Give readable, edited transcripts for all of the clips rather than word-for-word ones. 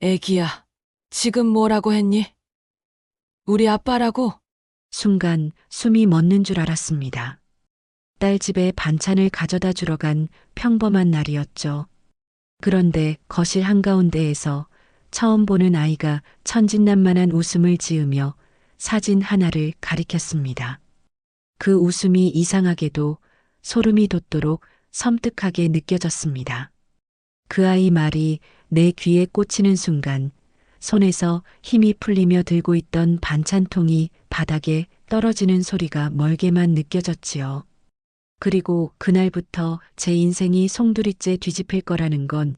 애기야, 지금 뭐라고 했니? 우리 아빠라고? 순간 숨이 멎는 줄 알았습니다. 딸 집에 반찬을 가져다 주러 간 평범한 날이었죠. 그런데 거실 한가운데에서 처음 보는 아이가 천진난만한 웃음을 지으며 사진 하나를 가리켰습니다. 그 웃음이 이상하게도 소름이 돋도록 섬뜩하게 느껴졌습니다. 그 아이 말이 내 귀에 꽂히는 순간 손에서 힘이 풀리며 들고 있던 반찬통이 바닥에 떨어지는 소리가 멀게만 느껴졌지요. 그리고 그날부터 제 인생이 송두리째 뒤집힐 거라는 건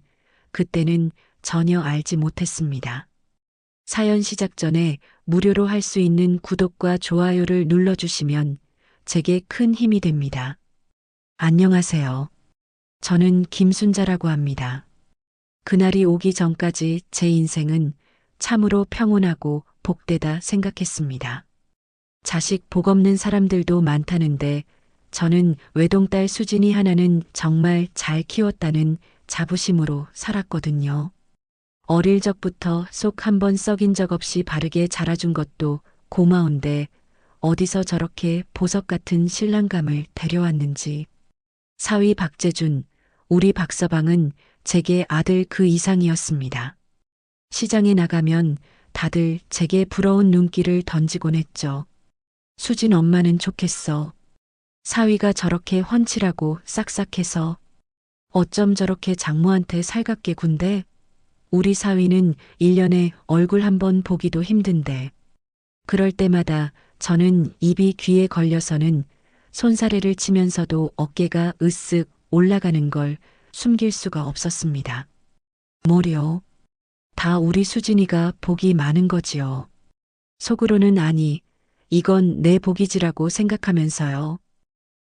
그때는 전혀 알지 못했습니다. 사연 시작 전에 무료로 할 수 있는 구독과 좋아요를 눌러주시면 제게 큰 힘이 됩니다. 안녕하세요. 저는 김순자라고 합니다. 그날이 오기 전까지 제 인생은 참으로 평온하고 복되다 생각했습니다. 자식 복 없는 사람들도 많다는데 저는 외동딸 수진이 하나는 정말 잘 키웠다는 자부심으로 살았거든요. 어릴 적부터 속 한 번 썩인 적 없이 바르게 자라준 것도 고마운데 어디서 저렇게 보석 같은 신랑감을 데려왔는지. 사위 박재준, 우리 박서방은 제게 아들 그 이상이었습니다. 시장에 나가면 다들 제게 부러운 눈길을 던지곤 했죠. 수진 엄마는 좋겠어. 사위가 저렇게 훤칠하고 싹싹해서 어쩜 저렇게 장모한테 살갑게 군대? 우리 사위는 1년에 얼굴 한 번 보기도 힘든데. 그럴 때마다 저는 입이 귀에 걸려서는 손사래를 치면서도 어깨가 으쓱 올라가는 걸 숨길 수가 없었습니다. 뭐려? 다 우리 수진이가 복이 많은 거지요. 속으로는 아니, 이건 내 복이지라고 생각하면서요.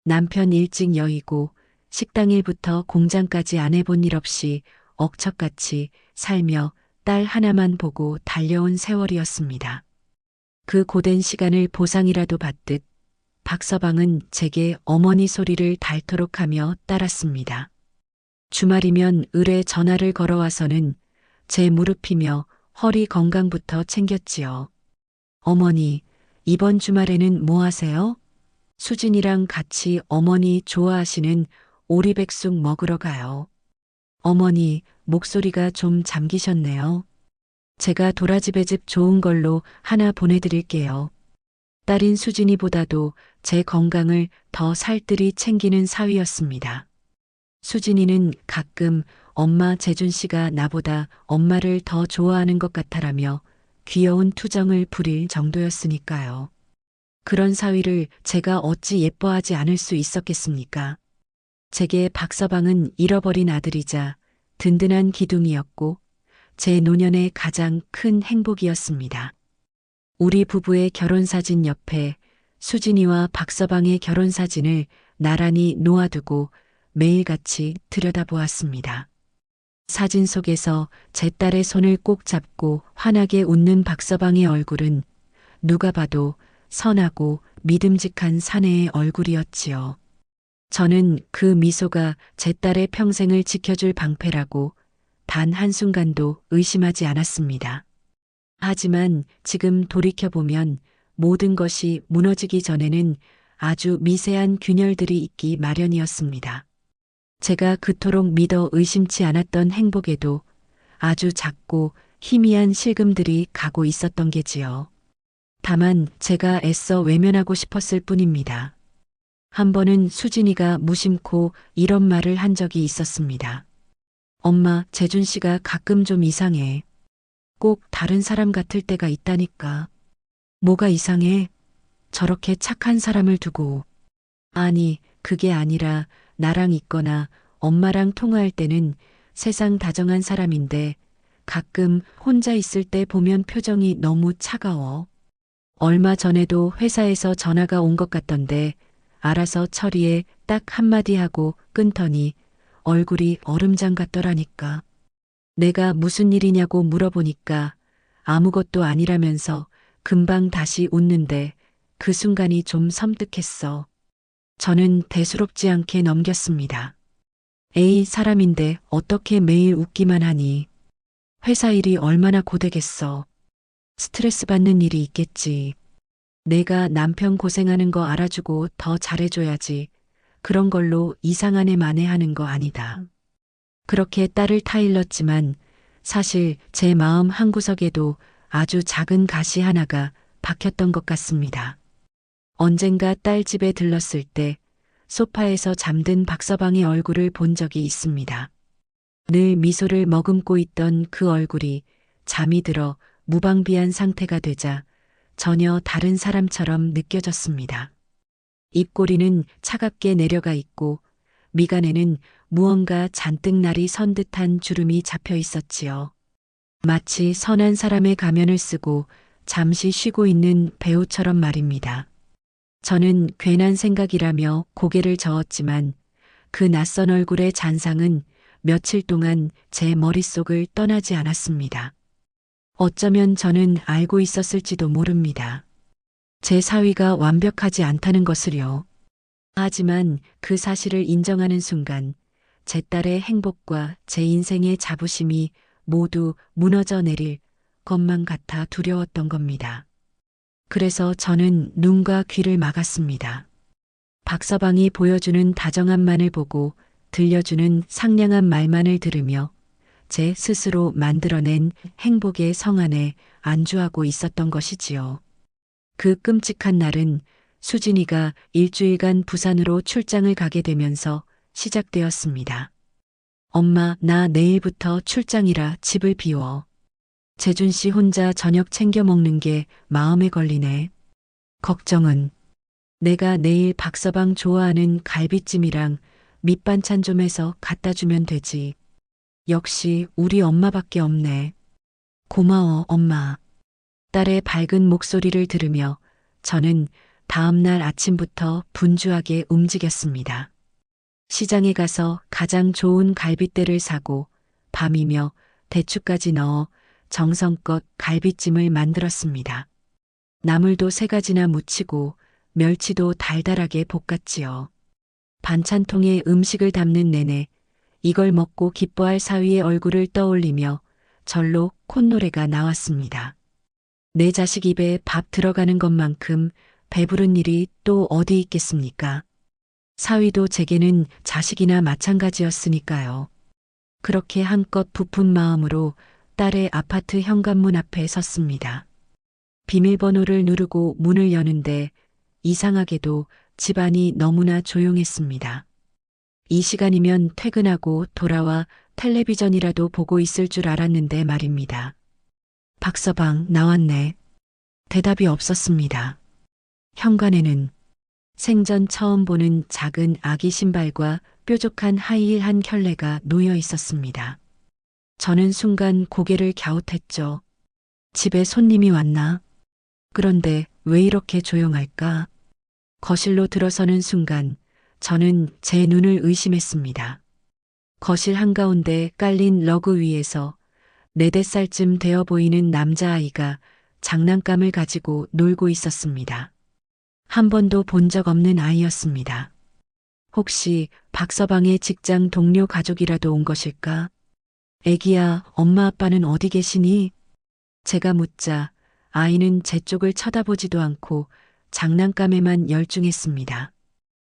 남편 일찍 여의고 식당 일부터 공장까지 안 해본 일 없이 억척같이 살며 딸 하나만 보고 달려온 세월이었습니다. 그 고된 시간을 보상이라도 받듯 박서방은 제게 어머니 소리를 닳도록 하며 따랐습니다. 주말이면 을에 전화를 걸어와서는 제 무릎이며 허리 건강부터 챙겼지요. 어머니, 이번 주말에는 뭐 하세요? 수진이랑 같이 어머니 좋아하시는 오리백숙 먹으러 가요. 어머니, 목소리가 좀 잠기셨네요. 제가 도라지배 즙 좋은 걸로 하나 보내드릴게요. 딸인 수진이보다도 제 건강을 더 살뜰히 챙기는 사위였습니다. 수진이는 가끔 엄마 재준 씨가 나보다 엄마를 더 좋아하는 것 같아라며 귀여운 투정을 부릴 정도였으니까요. 그런 사위를 제가 어찌 예뻐하지 않을 수 있었겠습니까? 제게 박서방은 잃어버린 아들이자 든든한 기둥이었고 제 노년의 가장 큰 행복이었습니다. 우리 부부의 결혼사진 옆에 수진이와 박서방의 결혼사진을 나란히 놓아두고 매일같이 들여다보았습니다. 사진 속에서 제 딸의 손을 꼭 잡고 환하게 웃는 박서방의 얼굴은 누가 봐도 선하고 믿음직한 사내의 얼굴이었지요. 저는 그 미소가 제 딸의 평생을 지켜줄 방패라고 단 한순간도 의심하지 않았습니다. 하지만 지금 돌이켜보면 모든 것이 무너지기 전에는 아주 미세한 균열들이 있기 마련이었습니다. 제가 그토록 믿어 의심치 않았던 행복에도 아주 작고 희미한 실금들이 가고 있었던 게지요. 다만 제가 애써 외면하고 싶었을 뿐입니다. 한 번은 수진이가 무심코 이런 말을 한 적이 있었습니다. 엄마, 재준 씨가 가끔 좀 이상해. 꼭 다른 사람 같을 때가 있다니까. 뭐가 이상해? 저렇게 착한 사람을 두고. 아니, 그게 아니라 나랑 있거나 엄마랑 통화할 때는 세상 다정한 사람인데 가끔 혼자 있을 때 보면 표정이 너무 차가워. 얼마 전에도 회사에서 전화가 온 것 같던데 알아서 처리해 딱 한마디 하고 끊더니 얼굴이 얼음장 같더라니까. 내가 무슨 일이냐고 물어보니까 아무것도 아니라면서 금방 다시 웃는데 그 순간이 좀 섬뜩했어. 저는 대수롭지 않게 넘겼습니다. 에이, 사람인데 어떻게 매일 웃기만 하니. 회사 일이 얼마나 고되겠어. 스트레스 받는 일이 있겠지. 내가 남편 고생하는 거 알아주고 더 잘해줘야지. 그런 걸로 이상한 애 만회하는 거 아니다. 그렇게 딸을 타일렀지만 사실 제 마음 한구석에도 아주 작은 가시 하나가 박혔던 것 같습니다. 언젠가 딸 집에 들렀을 때 소파에서 잠든 박서방의 얼굴을 본 적이 있습니다. 늘 미소를 머금고 있던 그 얼굴이 잠이 들어 무방비한 상태가 되자 전혀 다른 사람처럼 느껴졌습니다. 입꼬리는 차갑게 내려가 있고 미간에는 무언가 잔뜩 날이 선 듯한 주름이 잡혀 있었지요. 마치 선한 사람의 가면을 쓰고 잠시 쉬고 있는 배우처럼 말입니다. 저는 괜한 생각이라며 고개를 저었지만 그 낯선 얼굴의 잔상은 며칠 동안 제 머릿속을 떠나지 않았습니다. 어쩌면 저는 알고 있었을지도 모릅니다. 제 사위가 완벽하지 않다는 것을요. 하지만 그 사실을 인정하는 순간 제 딸의 행복과 제 인생의 자부심이 모두 무너져 내릴 것만 같아 두려웠던 겁니다. 그래서 저는 눈과 귀를 막았습니다. 박서방이 보여주는 다정함만을 보고 들려주는 상냥한 말만을 들으며 제 스스로 만들어낸 행복의 성 안에 안주하고 있었던 것이지요. 그 끔찍한 날은 수진이가 일주일간 부산으로 출장을 가게 되면서 시작되었습니다. 엄마, 나 내일부터 출장이라 집을 비워. 재준 씨 혼자 저녁 챙겨 먹는 게 마음에 걸리네. 걱정은 내가 내일 박서방 좋아하는 갈비찜이랑 밑반찬 좀 해서 갖다 주면 되지. 역시 우리 엄마밖에 없네. 고마워, 엄마. 딸의 밝은 목소리를 들으며 저는 다음 날 아침부터 분주하게 움직였습니다. 시장에 가서 가장 좋은 갈빗대를 사고 밤이며 대추까지 넣어 정성껏 갈비찜을 만들었습니다. 나물도 3가지나 무치고 멸치도 달달하게 볶았지요. 반찬통에 음식을 담는 내내 이걸 먹고 기뻐할 사위의 얼굴을 떠올리며 절로 콧노래가 나왔습니다. 내 자식 입에 밥 들어가는 것만큼 배부른 일이 또 어디 있겠습니까? 사위도 제게는 자식이나 마찬가지였으니까요. 그렇게 한껏 부푼 마음으로 딸의 아파트 현관문 앞에 섰습니다. 비밀번호를 누르고 문을 여는데 이상하게도 집안이 너무나 조용했습니다. 이 시간이면 퇴근하고 돌아와 텔레비전이라도 보고 있을 줄 알았는데 말입니다. 박서방 나왔네. 대답이 없었습니다. 현관에는 생전 처음 보는 작은 아기 신발과 뾰족한 하이힐 한 켤레가 놓여 있었습니다. 저는 순간 고개를 갸웃했죠. 집에 손님이 왔나? 그런데 왜 이렇게 조용할까? 거실로 들어서는 순간 저는 제 눈을 의심했습니다. 거실 한가운데 깔린 러그 위에서 4~5살쯤 되어 보이는 남자아이가 장난감을 가지고 놀고 있었습니다. 한 번도 본 적 없는 아이였습니다. 혹시 박서방의 직장 동료 가족이라도 온 것일까? 애기야, 엄마 아빠는 어디 계시니? 제가 묻자 아이는 제 쪽을 쳐다보지도 않고 장난감에만 열중했습니다.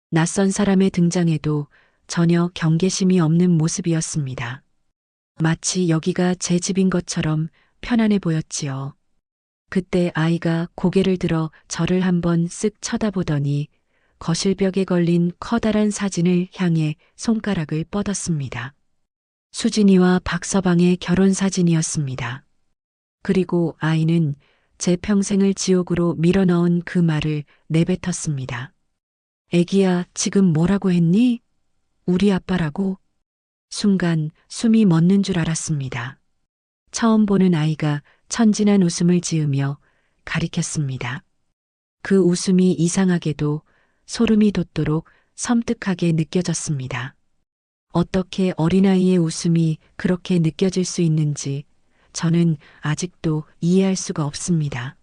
낯선 사람의 등장에도 전혀 경계심이 없는 모습이었습니다. 마치 여기가 제 집인 것처럼 편안해 보였지요. 그때 아이가 고개를 들어 저를 한번 쓱 쳐다보더니 거실벽에 걸린 커다란 사진을 향해 손가락을 뻗었습니다. 수진이와 박서방의 결혼 사진이었습니다. 그리고 아이는 제 평생을 지옥으로 밀어넣은 그 말을 내뱉었습니다. 애기야, 지금 뭐라고 했니? 우리 아빠라고? 순간 숨이 멎는 줄 알았습니다. 처음 보는 아이가 천진한 웃음을 지으며 가리켰습니다. 그 웃음이 이상하게도 소름이 돋도록 섬뜩하게 느껴졌습니다. 어떻게 어린아이의 웃음이 그렇게 느껴질 수 있는지 저는 아직도 이해할 수가 없습니다.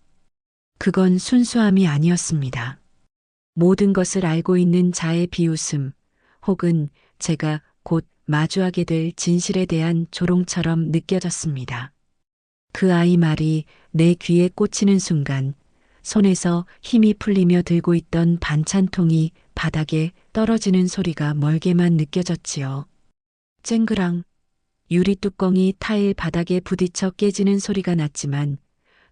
그건 순수함이 아니었습니다. 모든 것을 알고 있는 자의 비웃음, 혹은 제가 곧 마주하게 될 진실에 대한 조롱처럼 느껴졌습니다. 그 아이 말이 내 귀에 꽂히는 순간 손에서 힘이 풀리며 들고 있던 반찬통이 바닥에 떨어지는 소리가 멀게만 느껴졌지요. 쨍그랑 유리 뚜껑이 타일 바닥에 부딪혀 깨지는 소리가 났지만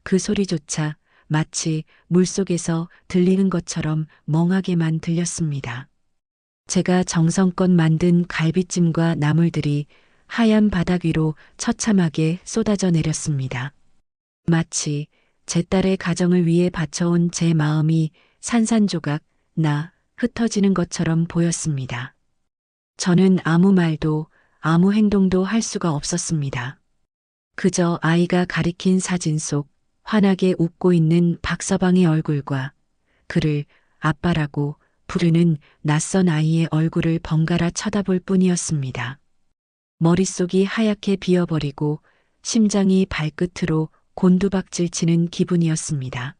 그 소리조차 마치 물속에서 들리는 것처럼 멍하게만 들렸습니다. 제가 정성껏 만든 갈비찜과 나물들이 하얀 바닥 위로 처참하게 쏟아져 내렸습니다. 마치 제 딸의 가정을 위해 바쳐온 제 마음이 산산조각 나 흩어지는 것처럼 보였습니다. 저는 아무 말도 아무 행동도 할 수가 없었습니다. 그저 아이가 가리킨 사진 속 환하게 웃고 있는 박서방의 얼굴과 그를 아빠라고 부르는 낯선 아이의 얼굴을 번갈아 쳐다볼 뿐이었습니다. 머릿속이 하얗게 비어버리고 심장이 발끝으로 곤두박질 치는 기분이었습니다.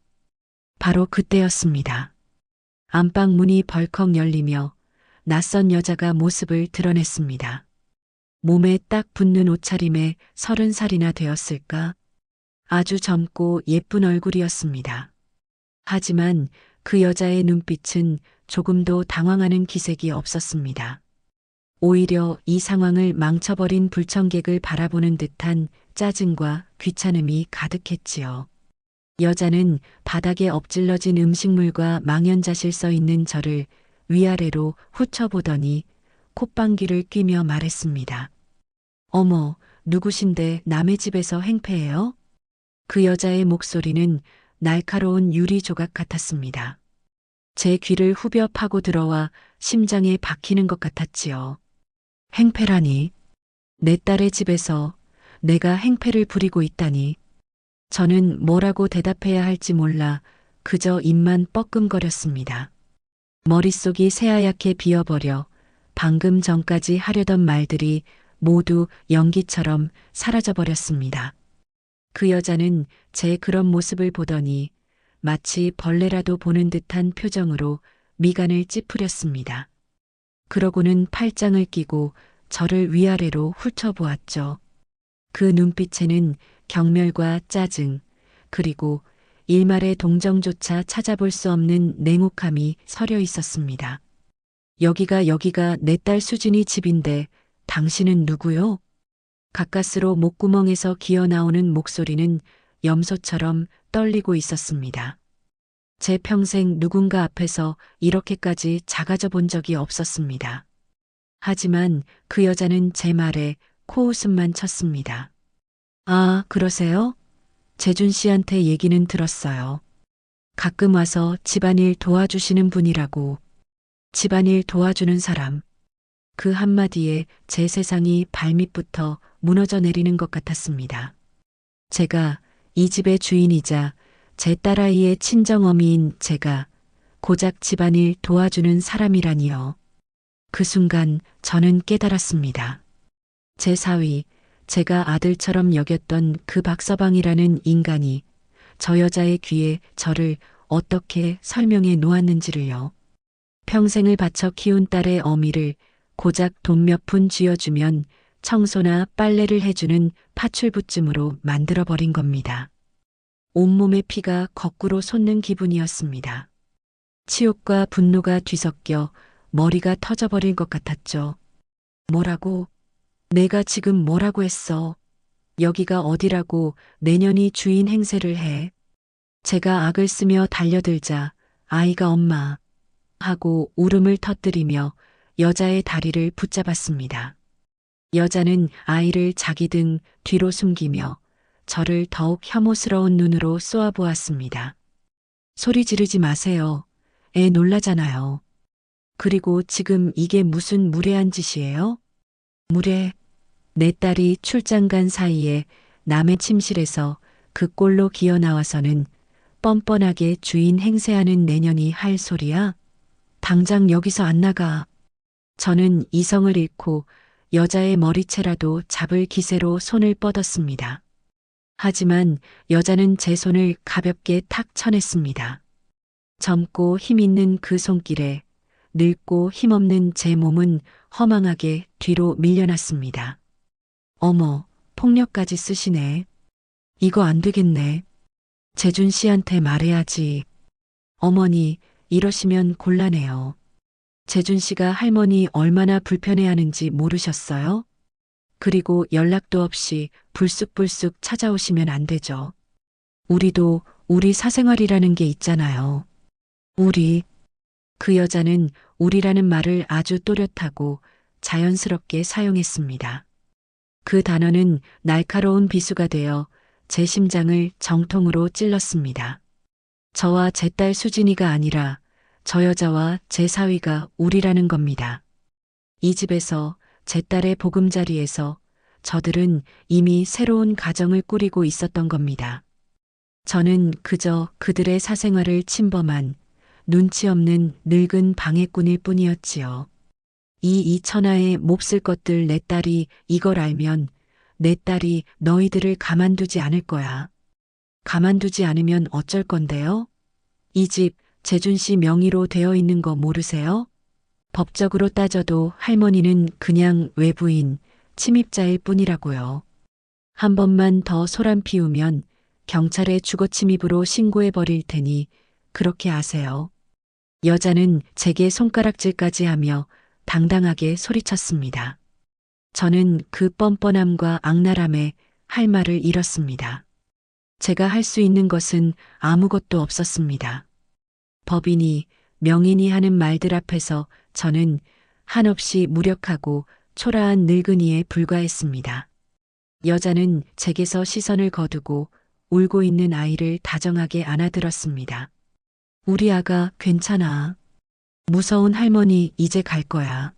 바로 그때였습니다. 안방 문이 벌컥 열리며 낯선 여자가 모습을 드러냈습니다. 몸에 딱 붙는 옷차림에 30살이나 되었을까? 아주 젊고 예쁜 얼굴이었습니다. 하지만 그 여자의 눈빛은 조금도 당황하는 기색이 없었습니다. 오히려 이 상황을 망쳐버린 불청객을 바라보는 듯한 짜증과 귀찮음이 가득했지요. 여자는 바닥에 엎질러진 음식물과 망연자실 써 있는 저를 위아래로 훑어보더니 콧방귀를 뀌며 말했습니다. 어머, 누구신데 남의 집에서 행패해요? 그 여자의 목소리는 날카로운 유리 조각 같았습니다. 제 귀를 후벼 파고 들어와 심장에 박히는 것 같았지요. 행패라니. 내 딸의 집에서 내가 행패를 부리고 있다니. 저는 뭐라고 대답해야 할지 몰라 그저 입만 뻐끔거렸습니다. 머릿속이 새하얗게 비어버려 방금 전까지 하려던 말들이 모두 연기처럼 사라져버렸습니다. 그 여자는 제 그런 모습을 보더니 마치 벌레라도 보는 듯한 표정으로 미간을 찌푸렸습니다. 그러고는 팔짱을 끼고 저를 위아래로 훑어보았죠. 그 눈빛에는 경멸과 짜증, 그리고 일말의 동정조차 찾아볼 수 없는 냉혹함이 서려 있었습니다. 여기가 내 딸 수진이 집인데 당신은 누구요? 가까스로 목구멍에서 기어나오는 목소리는 염소처럼 떨리고 있었습니다. 제 평생 누군가 앞에서 이렇게까지 작아져 본 적이 없었습니다. 하지만 그 여자는 제 말에 코웃음만 쳤습니다. 아, 그러세요? 재준 씨한테 얘기는 들었어요. 가끔 와서 집안일 도와주시는 분이라고. 집안일 도와주는 사람. 그 한마디에 제 세상이 발밑부터 무너져 내리는 것 같았습니다. 제가 이 집의 주인이자 제 딸아이의 친정어미인 제가 고작 집안일 도와주는 사람이라니요. 그 순간 저는 깨달았습니다. 제 사위, 제가 아들처럼 여겼던 그 박서방이라는 인간이 저 여자의 귀에 저를 어떻게 설명해 놓았는지를요. 평생을 바쳐 키운 딸의 어미를 고작 돈 몇 푼 쥐어주면 청소나 빨래를 해주는 파출부쯤으로 만들어버린 겁니다. 온몸의 피가 거꾸로 솟는 기분이었습니다. 치욕과 분노가 뒤섞여 머리가 터져버릴 것 같았죠. 뭐라고? 내가 지금 뭐라고 했어? 여기가 어디라고 내년이 주인 행세를 해? 제가 악을 쓰며 달려들자 아이가 엄마 하고 울음을 터뜨리며 여자의 다리를 붙잡았습니다. 여자는 아이를 자기 등 뒤로 숨기며 저를 더욱 혐오스러운 눈으로 쏘아보았습니다. 소리 지르지 마세요. 애 놀라잖아요. 그리고 지금 이게 무슨 무례한 짓이에요? 무례. 내 딸이 출장 간 사이에 남의 침실에서 그 꼴로 기어 나와서는 뻔뻔하게 주인 행세하는 내년이 할 소리야? 당장 여기서 안 나가. 저는 이성을 잃고 여자의 머리채라도 잡을 기세로 손을 뻗었습니다. 하지만 여자는 제 손을 가볍게 탁 쳐냈습니다. 젊고 힘있는 그 손길에 늙고 힘없는 제 몸은 허망하게 뒤로 밀려났습니다. 어머, 폭력까지 쓰시네. 이거 안 되겠네. 재준 씨한테 말해야지. 어머니, 이러시면 곤란해요. 재준 씨가 할머니 얼마나 불편해하는지 모르셨어요? 그리고 연락도 없이 불쑥불쑥 찾아오시면 안 되죠. 우리도 우리 사생활이라는 게 있잖아요. 우리. 그 여자는 우리라는 말을 아주 또렷하고 자연스럽게 사용했습니다. 그 단어는 날카로운 비수가 되어 제 심장을 정통으로 찔렀습니다. 저와 제 딸 수진이가 아니라 저 여자와 제 사위가 우리라는 겁니다. 이 집에서 제 딸의 보금자리에서 저들은 이미 새로운 가정을 꾸리고 있었던 겁니다. 저는 그저 그들의 사생활을 침범한 눈치 없는 늙은 방해꾼일 뿐이었지요. 이 이천하에 몹쓸 것들 내 딸이 이걸 알면 내 딸이 너희들을 가만두지 않을 거야. 가만두지 않으면 어쩔 건데요? 이 집 재준 씨 명의로 되어 있는 거 모르세요? 법적으로 따져도 할머니는 그냥 외부인, 침입자일 뿐이라고요. 한 번만 더 소란 피우면 경찰에 주거침입으로 신고해 버릴 테니 그렇게 아세요. 여자는 제게 손가락질까지 하며 당당하게 소리쳤습니다. 저는 그 뻔뻔함과 악랄함에 할 말을 잃었습니다. 제가 할 수 있는 것은 아무것도 없었습니다. 법인이, 명인이 하는 말들 앞에서 저는 한없이 무력하고 초라한 늙은이에 불과했습니다. 여자는 제게서 시선을 거두고 울고 있는 아이를 다정하게 안아들었습니다. 우리 아가 괜찮아. 무서운 할머니 이제 갈 거야.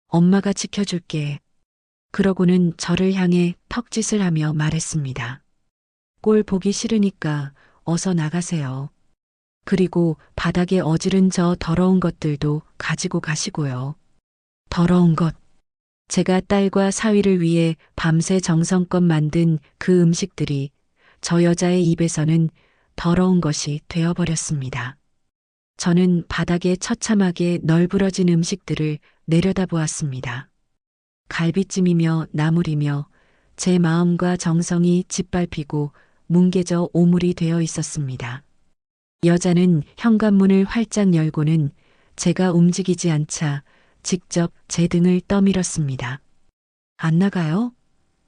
엄마가 지켜줄게. 그러고는 저를 향해 턱짓을 하며 말했습니다. 꼴 보기 싫으니까 어서 나가세요. 그리고 바닥에 어지른 저 더러운 것들도 가지고 가시고요. 더러운 것. 제가 딸과 사위를 위해 밤새 정성껏 만든 그 음식들이 저 여자의 입에서는 더러운 것이 되어버렸습니다. 저는 바닥에 처참하게 널브러진 음식들을 내려다보았습니다. 갈비찜이며 나물이며 제 마음과 정성이 짓밟히고 뭉개져 오물이 되어 있었습니다. 여자는 현관문을 활짝 열고는 제가 움직이지 않자 직접 제 등을 떠밀었습니다. 안 나가요?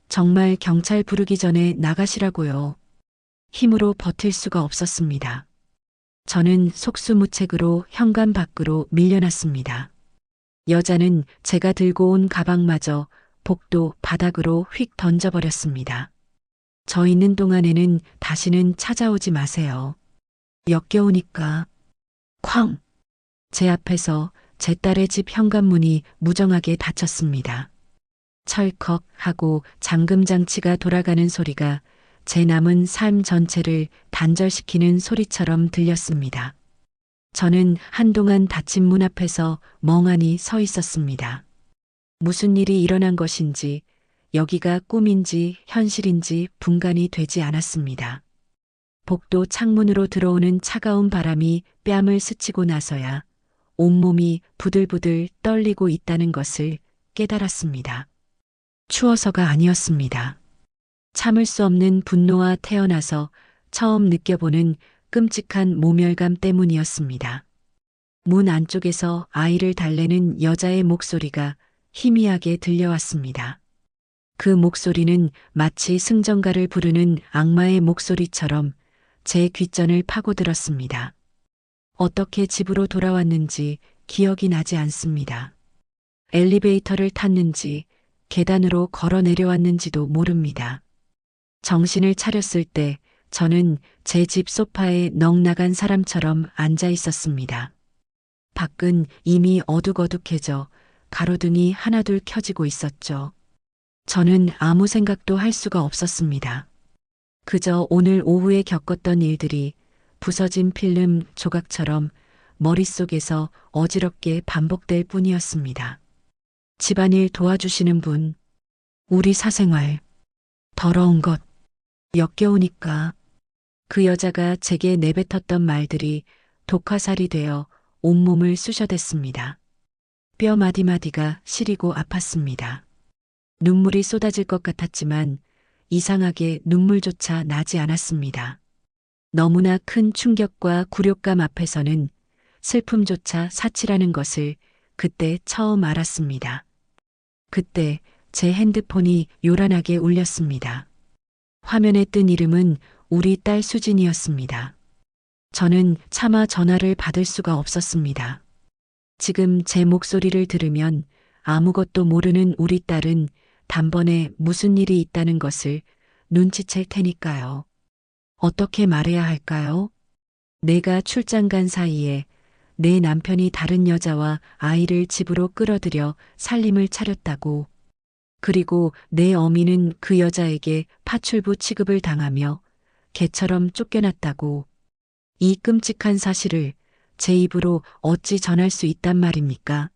정말 경찰 부르기 전에 나가시라고요. 힘으로 버틸 수가 없었습니다. 저는 속수무책으로 현관 밖으로 밀려났습니다. 여자는 제가 들고 온 가방마저 복도 바닥으로 휙 던져버렸습니다. 저 있는 동안에는 다시는 찾아오지 마세요. 역겨우니까. 쾅! 제 앞에서 제 딸의 집 현관문이 무정하게 닫혔습니다. 철컥 하고 잠금장치가 돌아가는 소리가 제 남은 삶 전체를 단절시키는 소리처럼 들렸습니다. 저는 한동안 닫힌 문 앞에서 멍하니 서 있었습니다. 무슨 일이 일어난 것인지, 여기가 꿈인지 현실인지 분간이 되지 않았습니다. 복도 창문으로 들어오는 차가운 바람이 뺨을 스치고 나서야 온몸이 부들부들 떨리고 있다는 것을 깨달았습니다. 추워서가 아니었습니다. 참을 수 없는 분노와 태어나서 처음 느껴보는 끔찍한 모멸감 때문이었습니다. 문 안쪽에서 아이를 달래는 여자의 목소리가 희미하게 들려왔습니다. 그 목소리는 마치 승전가를 부르는 악마의 목소리처럼 제 귓전을 파고들었습니다. 어떻게 집으로 돌아왔는지 기억이 나지 않습니다. 엘리베이터를 탔는지 계단으로 걸어 내려왔는지도 모릅니다. 정신을 차렸을 때 저는 제 집 소파에 넋나간 사람처럼 앉아 있었습니다. 밖은 이미 어둑어둑해져 가로등이 하나둘 켜지고 있었죠. 저는 아무 생각도 할 수가 없었습니다. 그저 오늘 오후에 겪었던 일들이 부서진 필름 조각처럼 머릿속에서 어지럽게 반복될 뿐이었습니다. 집안일 도와주시는 분, 우리 사생활, 더러운 것, 역겨우니까. 그 여자가 제게 내뱉었던 말들이 독화살이 되어 온몸을 쑤셔댔습니다. 뼈 마디마디가 시리고 아팠습니다. 눈물이 쏟아질 것 같았지만 이상하게 눈물조차 나지 않았습니다. 너무나 큰 충격과 굴욕감 앞에서는 슬픔조차 사치라는 것을 그때 처음 알았습니다. 그때 제 핸드폰이 요란하게 울렸습니다. 화면에 뜬 이름은 우리 딸 수진이었습니다. 저는 차마 전화를 받을 수가 없었습니다. 지금 제 목소리를 들으면 아무것도 모르는 우리 딸은 단번에 무슨 일이 있다는 것을 눈치챌 테니까요. 어떻게 말해야 할까요? 내가 출장 간 사이에 내 남편이 다른 여자와 아이를 집으로 끌어들여 살림을 차렸다고, 그리고 내 어미는 그 여자에게 파출부 취급을 당하며 개처럼 쫓겨났다고, 이 끔찍한 사실을 제 입으로 어찌 전할 수 있단 말입니까?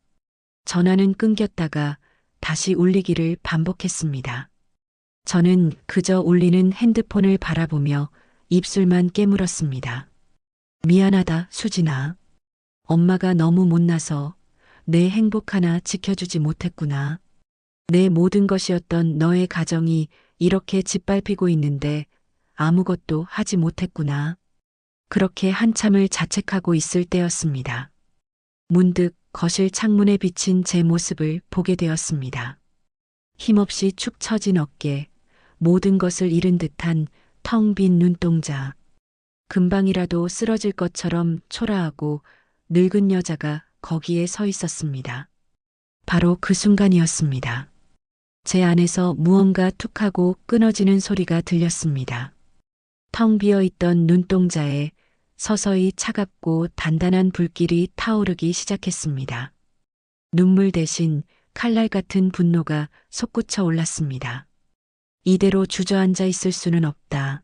전화는 끊겼다가 다시 울리기를 반복했습니다. 저는 그저 울리는 핸드폰을 바라보며 입술만 깨물었습니다. 미안하다, 수진아. 엄마가 너무 못나서 내 행복 하나 지켜주지 못했구나. 내 모든 것이었던 너의 가정이 이렇게 짓밟히고 있는데 아무것도 하지 못했구나. 그렇게 한참을 자책하고 있을 때였습니다. 문득 거실 창문에 비친 제 모습을 보게 되었습니다. 힘없이 축 처진 어깨, 모든 것을 잃은 듯한 텅 빈 눈동자. 금방이라도 쓰러질 것처럼 초라하고 늙은 여자가 거기에 서 있었습니다. 바로 그 순간이었습니다. 제 안에서 무언가 툭하고 끊어지는 소리가 들렸습니다. 텅 비어 있던 눈동자에 서서히 차갑고 단단한 불길이 타오르기 시작했습니다. 눈물 대신 칼날 같은 분노가 솟구쳐 올랐습니다. 이대로 주저앉아 있을 수는 없다.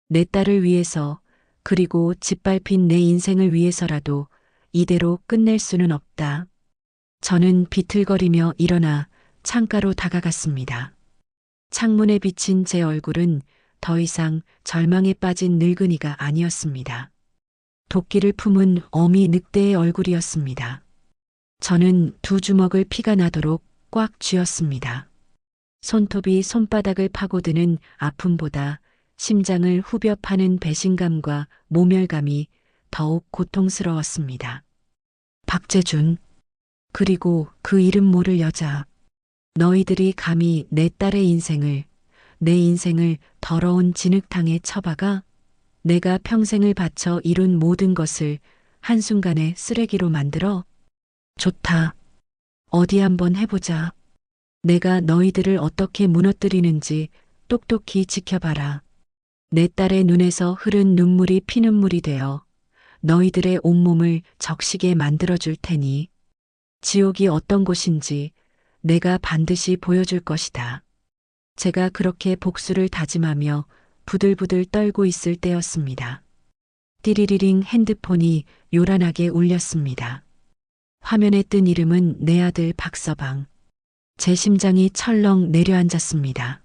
내 딸을 위해서, 그리고 짓밟힌 내 인생을 위해서라도 이대로 끝낼 수는 없다. 저는 비틀거리며 일어나 창가로 다가갔습니다. 창문에 비친 제 얼굴은 더 이상 절망에 빠진 늙은이가 아니었습니다. 도끼를 품은 어미 늑대의 얼굴이었습니다. 저는 두 주먹을 피가 나도록 꽉 쥐었습니다. 손톱이 손바닥을 파고드는 아픔보다 심장을 후벼 파는 배신감과 모멸감이 더욱 고통스러웠습니다. 박재준, 그리고 그 이름 모를 여자. 너희들이 감히 내 딸의 인생을, 내 인생을 더러운 진흙탕에 처박아? 내가 평생을 바쳐 이룬 모든 것을 한순간에 쓰레기로 만들어? 좋다. 어디 한번 해보자. 내가 너희들을 어떻게 무너뜨리는지 똑똑히 지켜봐라. 내 딸의 눈에서 흐른 눈물이 피눈물이 되어 너희들의 온몸을 적시게 만들어줄 테니 지옥이 어떤 곳인지 내가 반드시 보여줄 것이다. 제가 그렇게 복수를 다짐하며 부들부들 떨고 있을 때였습니다. 띠리리링 핸드폰이 요란하게 울렸습니다. 화면에 뜬 이름은 내 아들 박서방. 제 심장이 철렁 내려앉았습니다.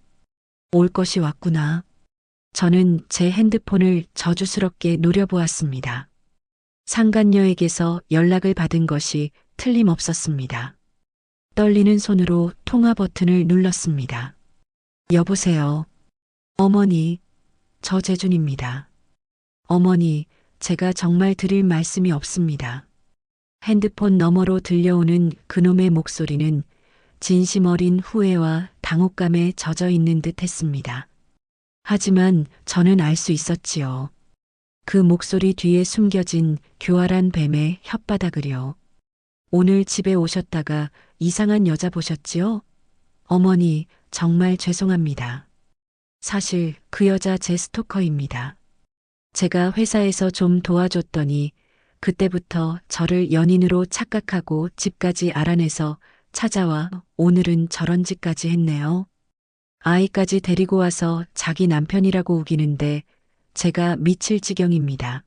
올 것이 왔구나. 저는 제 핸드폰을 저주스럽게 노려보았습니다. 상간녀에게서 연락을 받은 것이 틀림없었습니다. 떨리는 손으로 통화 버튼을 눌렀습니다. 여보세요. 어머니, 저 재준입니다. 어머니, 제가 정말 드릴 말씀이 없습니다. 핸드폰 너머로 들려오는 그놈의 목소리는 진심 어린 후회와 당혹감에 젖어 있는 듯 했습니다. 하지만 저는 알 수 있었지요. 그 목소리 뒤에 숨겨진 교활한 뱀의 혓바닥을요. 오늘 집에 오셨다가 이상한 여자 보셨지요? 어머니, 정말 죄송합니다. 사실 그 여자 제 스토커입니다. 제가 회사에서 좀 도와줬더니 그때부터 저를 연인으로 착각하고 집까지 알아내서 찾아와 오늘은 저런 짓까지 했네요. 아이까지 데리고 와서 자기 남편이라고 우기는데 제가 미칠 지경입니다.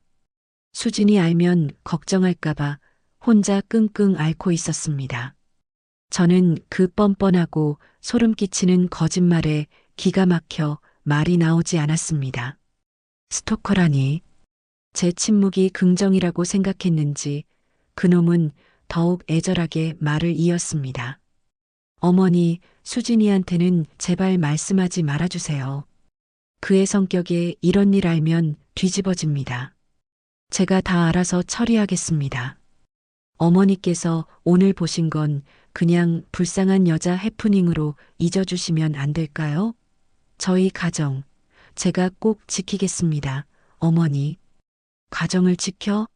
수진이 알면 걱정할까봐 혼자 끙끙 앓고 있었습니다. 저는 그 뻔뻔하고 소름 끼치는 거짓말에 기가 막혀 말이 나오지 않았습니다. 스토커라니. 제 침묵이 긍정이라고 생각했는지 그놈은 더욱 애절하게 말을 이었습니다. 어머니, 수진이한테는 제발 말씀하지 말아주세요. 그의 성격에 이런 일 알면 뒤집어집니다. 제가 다 알아서 처리하겠습니다. 어머니께서 오늘 보신 건 그냥 불쌍한 여자 해프닝으로 잊어주시면 안 될까요? 저희 가정, 제가 꼭 지키겠습니다. 어머니. 가정을 지켜?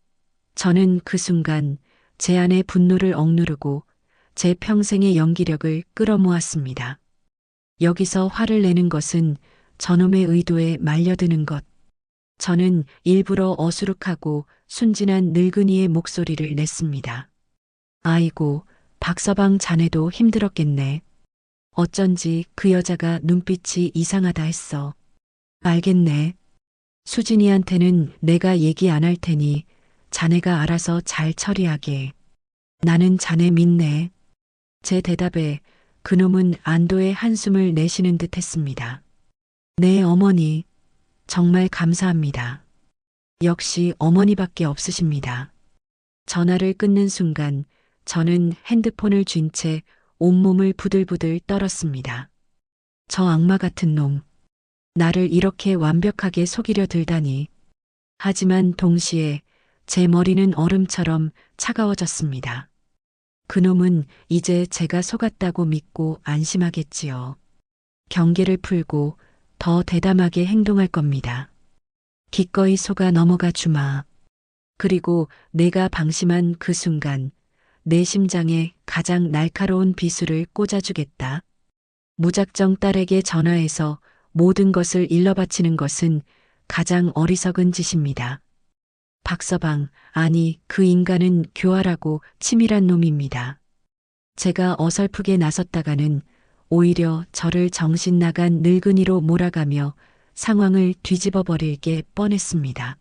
저는 그 순간 제 안의 분노를 억누르고 제 평생의 연기력을 끌어모았습니다. 여기서 화를 내는 것은 저놈의 의도에 말려드는 것. 저는 일부러 어수룩하고 순진한 늙은이의 목소리를 냈습니다. 아이고, 박서방 자네도 힘들었겠네. 어쩐지 그 여자가 눈빛이 이상하다 했어. 알겠네. 수진이한테는 내가 얘기 안 할 테니 자네가 알아서 잘 처리하게. 나는 자네 믿네. 제 대답에 그놈은 안도의 한숨을 내쉬는 듯 했습니다. 네, 어머니. 정말 감사합니다. 역시 어머니밖에 없으십니다. 전화를 끊는 순간 저는 핸드폰을 쥔 채 온몸을 부들부들 떨었습니다. 저 악마 같은 놈. 나를 이렇게 완벽하게 속이려 들다니. 하지만 동시에 제 머리는 얼음처럼 차가워졌습니다. 그놈은 이제 제가 속았다고 믿고 안심하겠지요. 경계를 풀고 더 대담하게 행동할 겁니다. 기꺼이 속아 넘어가 주마. 그리고 내가 방심한 그 순간 내 심장에 가장 날카로운 비수를 꽂아주겠다. 무작정 딸에게 전화해서 모든 것을 일러바치는 것은 가장 어리석은 짓입니다. 박서방, 아니 그 인간은 교활하고 치밀한 놈입니다. 제가 어설프게 나섰다가는 오히려 저를 정신 나간 늙은이로 몰아가며 상황을 뒤집어 버릴 게 뻔했습니다.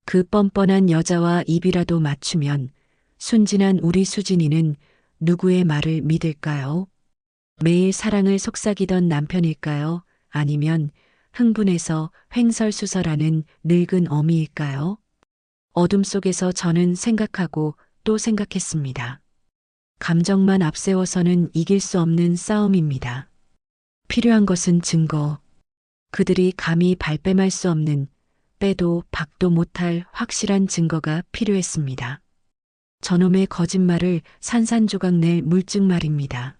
그 뻔뻔한 여자와 입이라도 맞추면 순진한 우리 수진이는 누구의 말을 믿을까요? 매일 사랑을 속삭이던 남편일까요? 아니면 흥분해서 횡설수설하는 늙은 어미일까요? 어둠 속에서 저는 생각하고 또 생각했습니다. 감정만 앞세워서는 이길 수 없는 싸움입니다. 필요한 것은 증거. 그들이 감히 발뺌할 수 없는, 빼도 박도 못할 확실한 증거가 필요했습니다. 저놈의 거짓말을 산산조각 낼 물증 말입니다.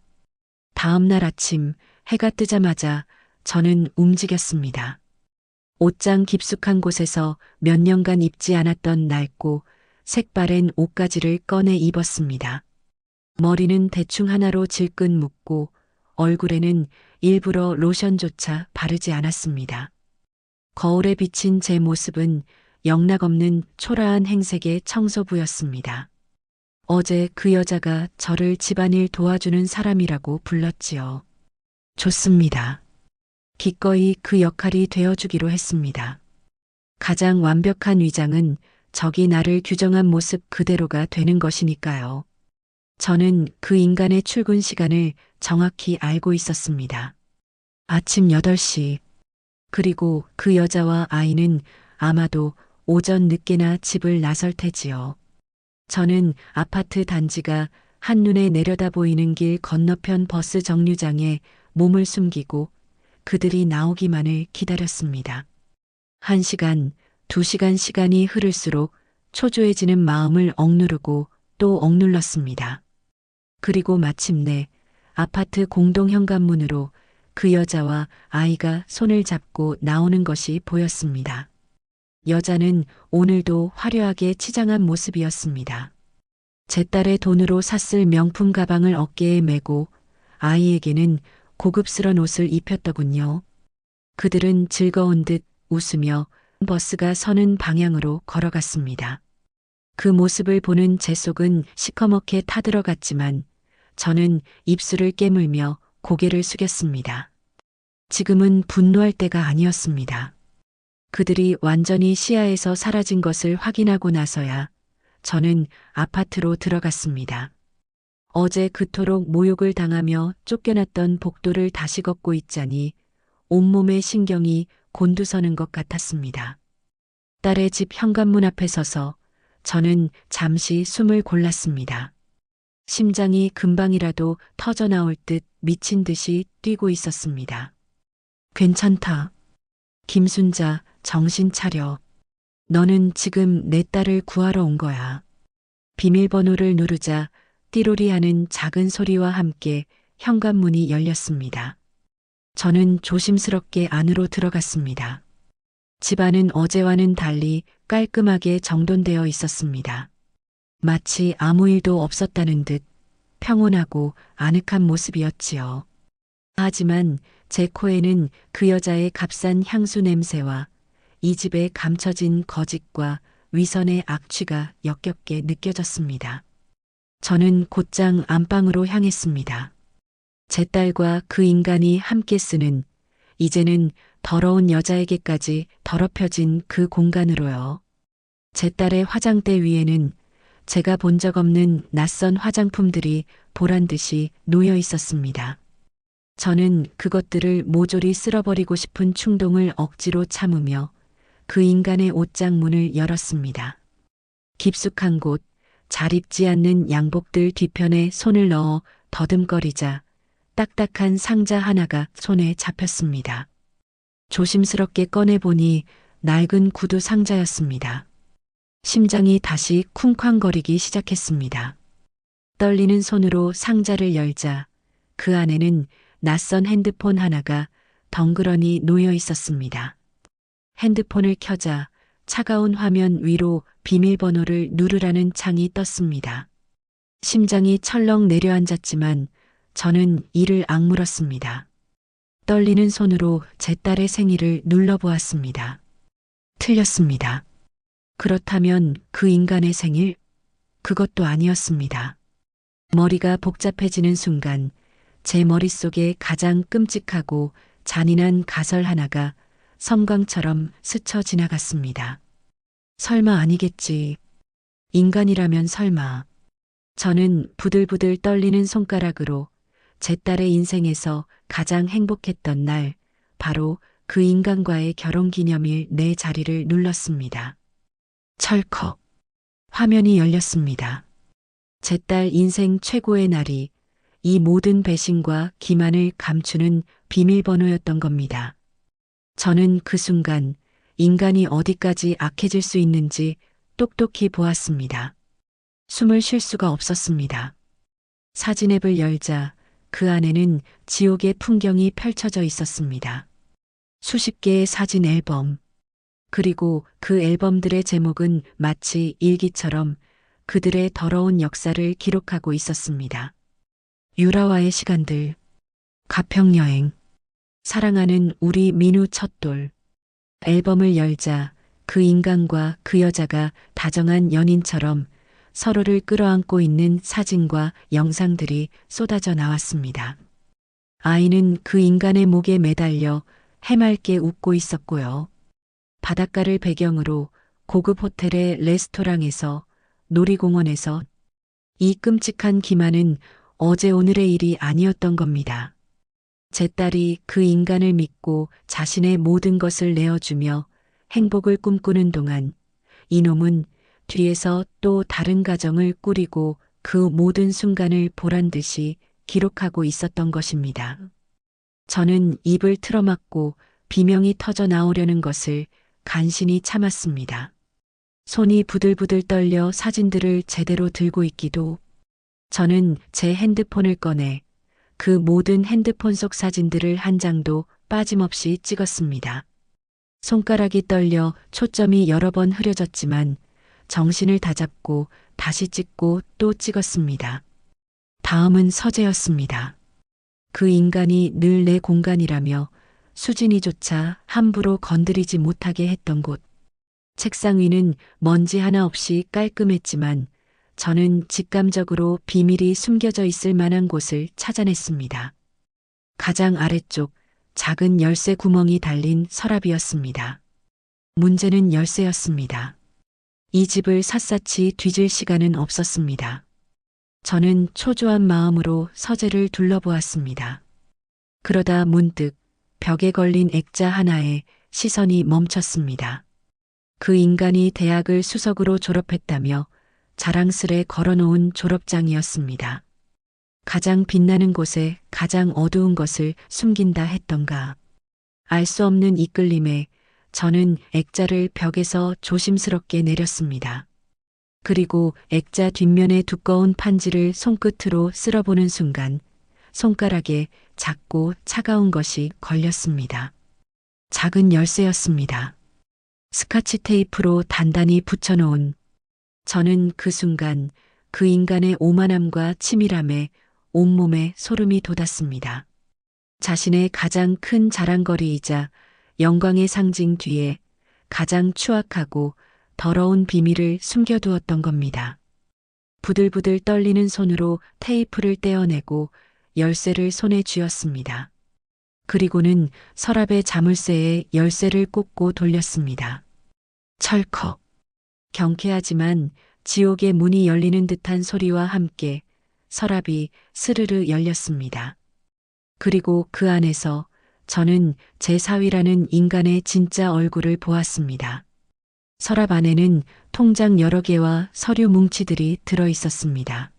다음 날 아침 해가 뜨자마자 저는 움직였습니다. 옷장 깊숙한 곳에서 몇 년간 입지 않았던 낡고 색바랜 옷가지를 꺼내 입었습니다. 머리는 대충 하나로 질끈 묶고 얼굴에는 일부러 로션조차 바르지 않았습니다. 거울에 비친 제 모습은 영락없는 초라한 행색의 청소부였습니다. 어제 그 여자가 저를 집안일 도와주는 사람이라고 불렀지요. 좋습니다. 기꺼이 그 역할이 되어주기로 했습니다. 가장 완벽한 위장은 적이 나를 규정한 모습 그대로가 되는 것이니까요. 저는 그 인간의 출근 시간을 정확히 알고 있었습니다. 아침 8시. 그리고 그 여자와 아이는 아마도 오전 늦게나 집을 나설 테지요. 저는 아파트 단지가 한눈에 내려다 보이는 길 건너편 버스 정류장에 몸을 숨기고 그들이 나오기만을 기다렸습니다. 1시간, 2시간 시간이 흐를수록 초조해지는 마음을 억누르고 또 억눌렀습니다. 그리고 마침내 아파트 공동 현관문으로 그 여자와 아이가 손을 잡고 나오는 것이 보였습니다. 여자는 오늘도 화려하게 치장한 모습이었습니다. 제 딸의 돈으로 샀을 명품 가방을 어깨에 메고 아이에게는 고급스런 옷을 입혔더군요. 그들은 즐거운 듯 웃으며 버스가 서는 방향으로 걸어갔습니다. 그 모습을 보는 제 속은 시커멓게 타들어갔지만 저는 입술을 깨물며 고개를 숙였습니다. 지금은 분노할 때가 아니었습니다. 그들이 완전히 시야에서 사라진 것을 확인하고 나서야 저는 아파트로 들어갔습니다. 어제 그토록 모욕을 당하며 쫓겨났던 복도를 다시 걷고 있자니 온몸의 신경이 곤두서는 것 같았습니다. 딸의 집 현관문 앞에 서서 저는 잠시 숨을 골랐습니다. 심장이 금방이라도 터져나올 듯 미친 듯이 뛰고 있었습니다. 괜찮다. 김순자, 정신 차려. 너는 지금 내 딸을 구하러 온 거야. 비밀번호를 누르자 띠로리하는 작은 소리와 함께 현관문이 열렸습니다. 저는 조심스럽게 안으로 들어갔습니다. 집안은 어제와는 달리 깔끔하게 정돈되어 있었습니다. 마치 아무 일도 없었다는 듯 평온하고 아늑한 모습이었지요. 하지만 제 코에는 그 여자의 값싼 향수 냄새와 이 집에 감춰진 거짓과 위선의 악취가 역겹게 느껴졌습니다. 저는 곧장 안방으로 향했습니다. 제 딸과 그 인간이 함께 쓰는 이제는 더러운 여자에게까지 더럽혀진 그 공간으로요. 제 딸의 화장대 위에는 제가 본 적 없는 낯선 화장품들이 보란 듯이 놓여 있었습니다. 저는 그것들을 모조리 쓸어버리고 싶은 충동을 억지로 참으며 그 인간의 옷장 문을 열었습니다. 깊숙한 곳, 잘 입지 않는 양복들 뒤편에 손을 넣어 더듬거리자 딱딱한 상자 하나가 손에 잡혔습니다. 조심스럽게 꺼내보니 낡은 구두 상자였습니다. 심장이 다시 쿵쾅거리기 시작했습니다. 떨리는 손으로 상자를 열자 그 안에는 낯선 핸드폰 하나가 덩그러니 놓여 있었습니다. 핸드폰을 켜자 차가운 화면 위로 비밀번호를 누르라는 창이 떴습니다. 심장이 철렁 내려앉았지만 저는 이를 악물었습니다. 떨리는 손으로 제 딸의 생일을 눌러보았습니다. 틀렸습니다. 그렇다면 그 인간의 생일? 그것도 아니었습니다. 머리가 복잡해지는 순간 제 머릿속에 가장 끔찍하고 잔인한 가설 하나가 섬광처럼 스쳐 지나갔습니다. 설마 아니겠지. 인간이라면 설마. 저는 부들부들 떨리는 손가락으로 제 딸의 인생에서 가장 행복했던 날, 바로 그 인간과의 결혼기념일 내 자리를 눌렀습니다. 철컥. 화면이 열렸습니다. 제 딸 인생 최고의 날이 이 모든 배신과 기만을 감추는 비밀번호였던 겁니다. 저는 그 순간 인간이 어디까지 악해질 수 있는지 똑똑히 보았습니다. 숨을 쉴 수가 없었습니다. 사진 앱을 열자 그 안에는 지옥의 풍경이 펼쳐져 있었습니다. 수십 개의 사진 앨범. 그리고 그 앨범들의 제목은 마치 일기처럼 그들의 더러운 역사를 기록하고 있었습니다. 유라와의 시간들, 가평여행, 사랑하는 우리 민우 첫돌. 앨범을 열자 그 인간과 그 여자가 다정한 연인처럼 서로를 끌어안고 있는 사진과 영상들이 쏟아져 나왔습니다. 아이는 그 인간의 목에 매달려 해맑게 웃고 있었고요. 바닷가를 배경으로 고급 호텔의 레스토랑에서 놀이공원에서 이 끔찍한 기만은 어제 오늘의 일이 아니었던 겁니다. 제 딸이 그 인간을 믿고 자신의 모든 것을 내어주며 행복을 꿈꾸는 동안 이놈은 뒤에서 또 다른 가정을 꾸리고 그 모든 순간을 보란 듯이 기록하고 있었던 것입니다. 저는 입을 틀어막고 비명이 터져 나오려는 것을 간신히 참았습니다. 손이 부들부들 떨려 사진들을 제대로 들고 있기도. 저는 제 핸드폰을 꺼내 그 모든 핸드폰 속 사진들을 한 장도 빠짐없이 찍었습니다. 손가락이 떨려 초점이 여러 번 흐려졌지만 정신을 다잡고 다시 찍고 또 찍었습니다. 다음은 서재였습니다. 그 인간이 늘 내 공간이라며 수진이조차 함부로 건드리지 못하게 했던 곳. 책상 위는 먼지 하나 없이 깔끔했지만 저는 직감적으로 비밀이 숨겨져 있을 만한 곳을 찾아냈습니다. 가장 아래쪽 작은 열쇠 구멍이 달린 서랍이었습니다. 문제는 열쇠였습니다. 이 집을 샅샅이 뒤질 시간은 없었습니다. 저는 초조한 마음으로 서재를 둘러보았습니다. 그러다 문득 벽에 걸린 액자 하나에 시선이 멈췄습니다. 그 인간이 대학을 수석으로 졸업했다며 자랑스레 걸어놓은 졸업장이었습니다. 가장 빛나는 곳에 가장 어두운 것을 숨긴다 했던가. 알 수 없는 이끌림에 저는 액자를 벽에서 조심스럽게 내렸습니다. 그리고 액자 뒷면의 두꺼운 판지를 손끝으로 쓸어보는 순간 손가락에 작고 차가운 것이 걸렸습니다. 작은 열쇠였습니다. 스카치 테이프로 단단히 붙여놓은. 저는 그 순간 그 인간의 오만함과 치밀함에 온몸에 소름이 돋았습니다. 자신의 가장 큰 자랑거리이자 영광의 상징 뒤에 가장 추악하고 더러운 비밀을 숨겨두었던 겁니다. 부들부들 떨리는 손으로 테이프를 떼어내고 열쇠를 손에 쥐었습니다. 그리고는 서랍의 자물쇠에 열쇠를 꽂고 돌렸습니다. 철컥. 경쾌하지만 지옥의 문이 열리는 듯한 소리와 함께 서랍이 스르르 열렸습니다. 그리고 그 안에서 저는 제 사위라는 인간의 진짜 얼굴을 보았습니다. 서랍 안에는 통장 여러 개와 서류 뭉치들이 들어 있었습니다.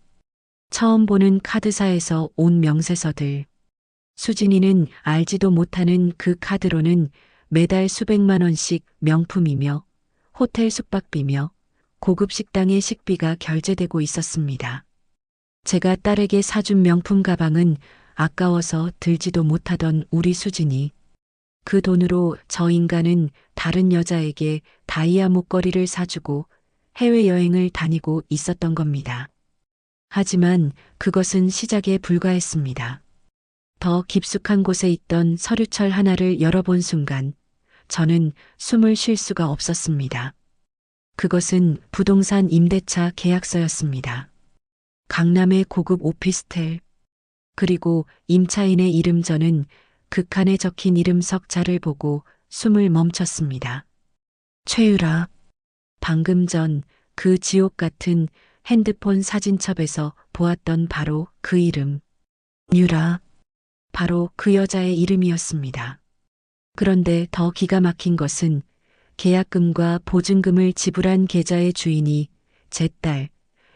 처음 보는 카드사에서 온 명세서들. 수진이는 알지도 못하는 그 카드로는 매달 수백만 원씩 명품이며 호텔 숙박비며 고급 식당의 식비가 결제되고 있었습니다. 제가 딸에게 사준 명품 가방은 아까워서 들지도 못하던 우리 수진이 그 돈으로 저 인간은 다른 여자에게 다이아 목걸이를 사주고 해외여행을 다니고 있었던 겁니다. 하지만 그것은 시작에 불과했습니다. 더 깊숙한 곳에 있던 서류철 하나를 열어본 순간 저는 숨을 쉴 수가 없었습니다. 그것은 부동산 임대차 계약서였습니다. 강남의 고급 오피스텔. 그리고 임차인의 이름. 저는 그 칸에 적힌 이름 석자를 보고 숨을 멈췄습니다. 최유라. 방금 전 그 지옥 같은 핸드폰 사진첩에서 보았던 바로 그 이름. 유라. 바로 그 여자의 이름이었습니다. 그런데 더 기가 막힌 것은 계약금과 보증금을 지불한 계좌의 주인이 제 딸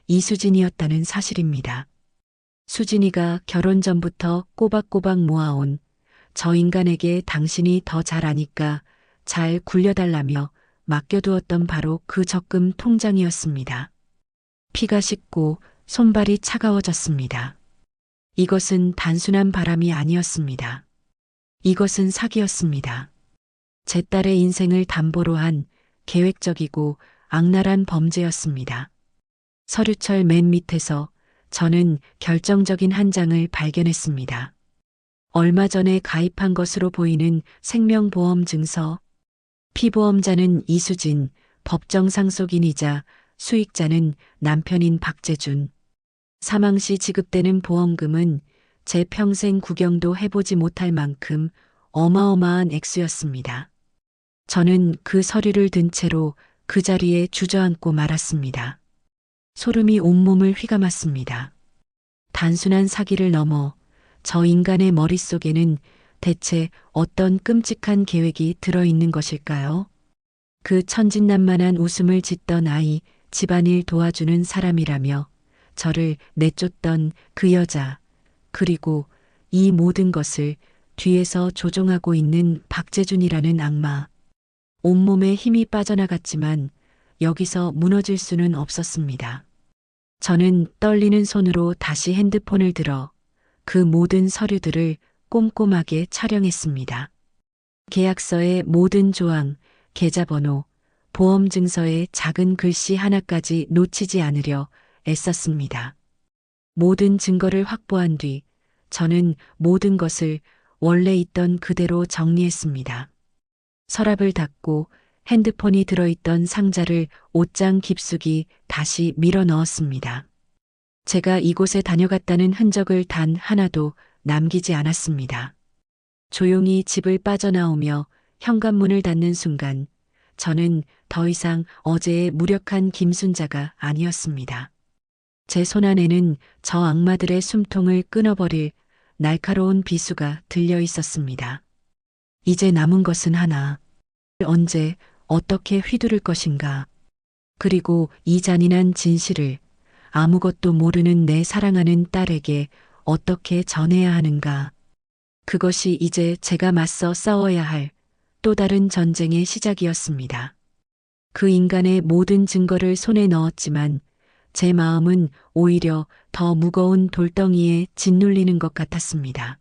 이수진이었다는 사실입니다. 수진이가 결혼 전부터 꼬박꼬박 모아온 저 인간에게 당신이 더 잘 아니까 잘 굴려달라며 맡겨두었던 바로 그 적금 통장이었습니다. 피가 식고 손발이 차가워졌습니다. 이것은 단순한 바람이 아니었습니다. 이것은 사기였습니다. 제 딸의 인생을 담보로 한 계획적이고 악랄한 범죄였습니다. 서류철 맨 밑에서 저는 결정적인 한 장을 발견했습니다. 얼마 전에 가입한 것으로 보이는 생명보험 증서. 피보험자는 이수진, 법정 상속인이자 수익자는 남편인 박재준. 사망 시 지급되는 보험금은 제 평생 구경도 해보지 못할 만큼 어마어마한 액수였습니다. 저는 그 서류를 든 채로 그 자리에 주저앉고 말았습니다. 소름이 온몸을 휘감았습니다. 단순한 사기를 넘어 저 인간의 머릿속에는 대체 어떤 끔찍한 계획이 들어있는 것일까요? 그 천진난만한 웃음을 짓던 아이, 집안일 도와주는 사람이라며 저를 내쫓던 그 여자, 그리고 이 모든 것을 뒤에서 조종하고 있는 박재준이라는 악마. 온몸에 힘이 빠져나갔지만 여기서 무너질 수는 없었습니다. 저는 떨리는 손으로 다시 핸드폰을 들어 그 모든 서류들을 꼼꼼하게 촬영했습니다. 계약서의 모든 조항, 계좌번호, 보험증서의 작은 글씨 하나까지 놓치지 않으려 애썼습니다. 모든 증거를 확보한 뒤 저는 모든 것을 원래 있던 그대로 정리했습니다. 서랍을 닫고 핸드폰이 들어있던 상자를 옷장 깊숙이 다시 밀어 넣었습니다. 제가 이곳에 다녀갔다는 흔적을 단 하나도 남기지 않았습니다. 조용히 집을 빠져나오며 현관문을 닫는 순간 저는 더 이상 어제의 무력한 김순자가 아니었습니다. 제 손안에는 저 악마들의 숨통을 끊어버릴 날카로운 비수가 들려 있었습니다. 이제 남은 것은 하나. 언제 어떻게 휘두를 것인가. 그리고 이 잔인한 진실을 아무것도 모르는 내 사랑하는 딸에게 어떻게 전해야 하는가. 그것이 이제 제가 맞서 싸워야 할 또 다른 전쟁의 시작이었습니다. 그 인간의 모든 증거를 손에 넣었지만 제 마음은 오히려 더 무거운 돌덩이에 짓눌리는 것 같았습니다.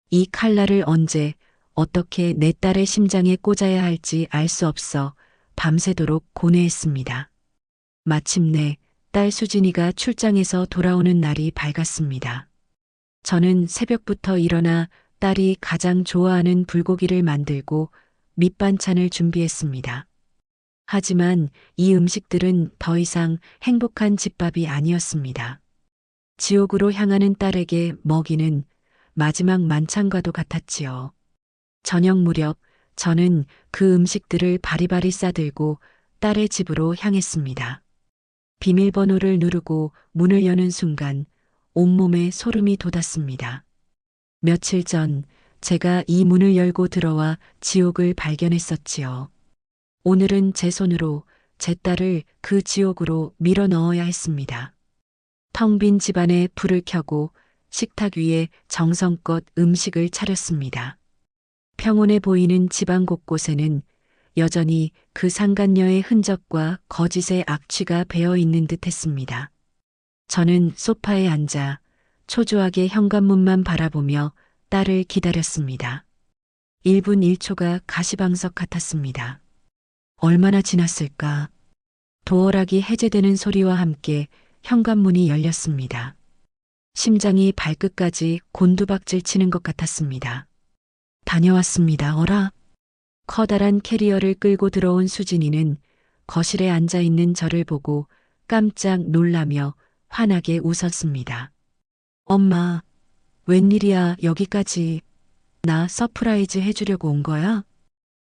이 칼날을 언제 어떻게 내 딸의 심장에 꽂아야 할지 알 수 없어 밤새도록 고뇌했습니다. 마침내 딸 수진이가 출장에서 돌아오는 날이 밝았습니다. 저는 새벽부터 일어나 딸이 가장 좋아하는 불고기를 만들고 밑반찬을 준비했습니다. 하지만 이 음식들은 더 이상 행복한 집밥이 아니었습니다. 지옥으로 향하는 딸에게 먹이는 마지막 만찬과도 같았지요. 저녁 무렵 저는 그 음식들을 바리바리 싸들고 딸의 집으로 향했습니다. 비밀번호를 누르고 문을 여는 순간 온몸에 소름이 돋았습니다. 며칠 전 제가 이 문을 열고 들어와 지옥을 발견했었지요. 오늘은 제 손으로 제 딸을 그 지옥으로 밀어 넣어야 했습니다. 텅 빈 집안에 불을 켜고 식탁 위에 정성껏 음식을 차렸습니다. 평온해 보이는 집안 곳곳에는 여전히 그 상간녀의 흔적과 거짓의 악취가 배어 있는 듯 했습니다. 저는 소파에 앉아 초조하게 현관문만 바라보며 딸을 기다렸습니다. 1분 1초가 가시방석 같았습니다. 얼마나 지났을까? 도어락이 해제되는 소리와 함께 현관문이 열렸습니다. 심장이 발끝까지 곤두박질 치는 것 같았습니다. 다녀왔습니다, 어라. 커다란 캐리어를 끌고 들어온 수진이는 거실에 앉아 있는 저를 보고 깜짝 놀라며 환하게 웃었습니다. 엄마, 웬일이야, 여기까지. 나 서프라이즈 해주려고 온 거야?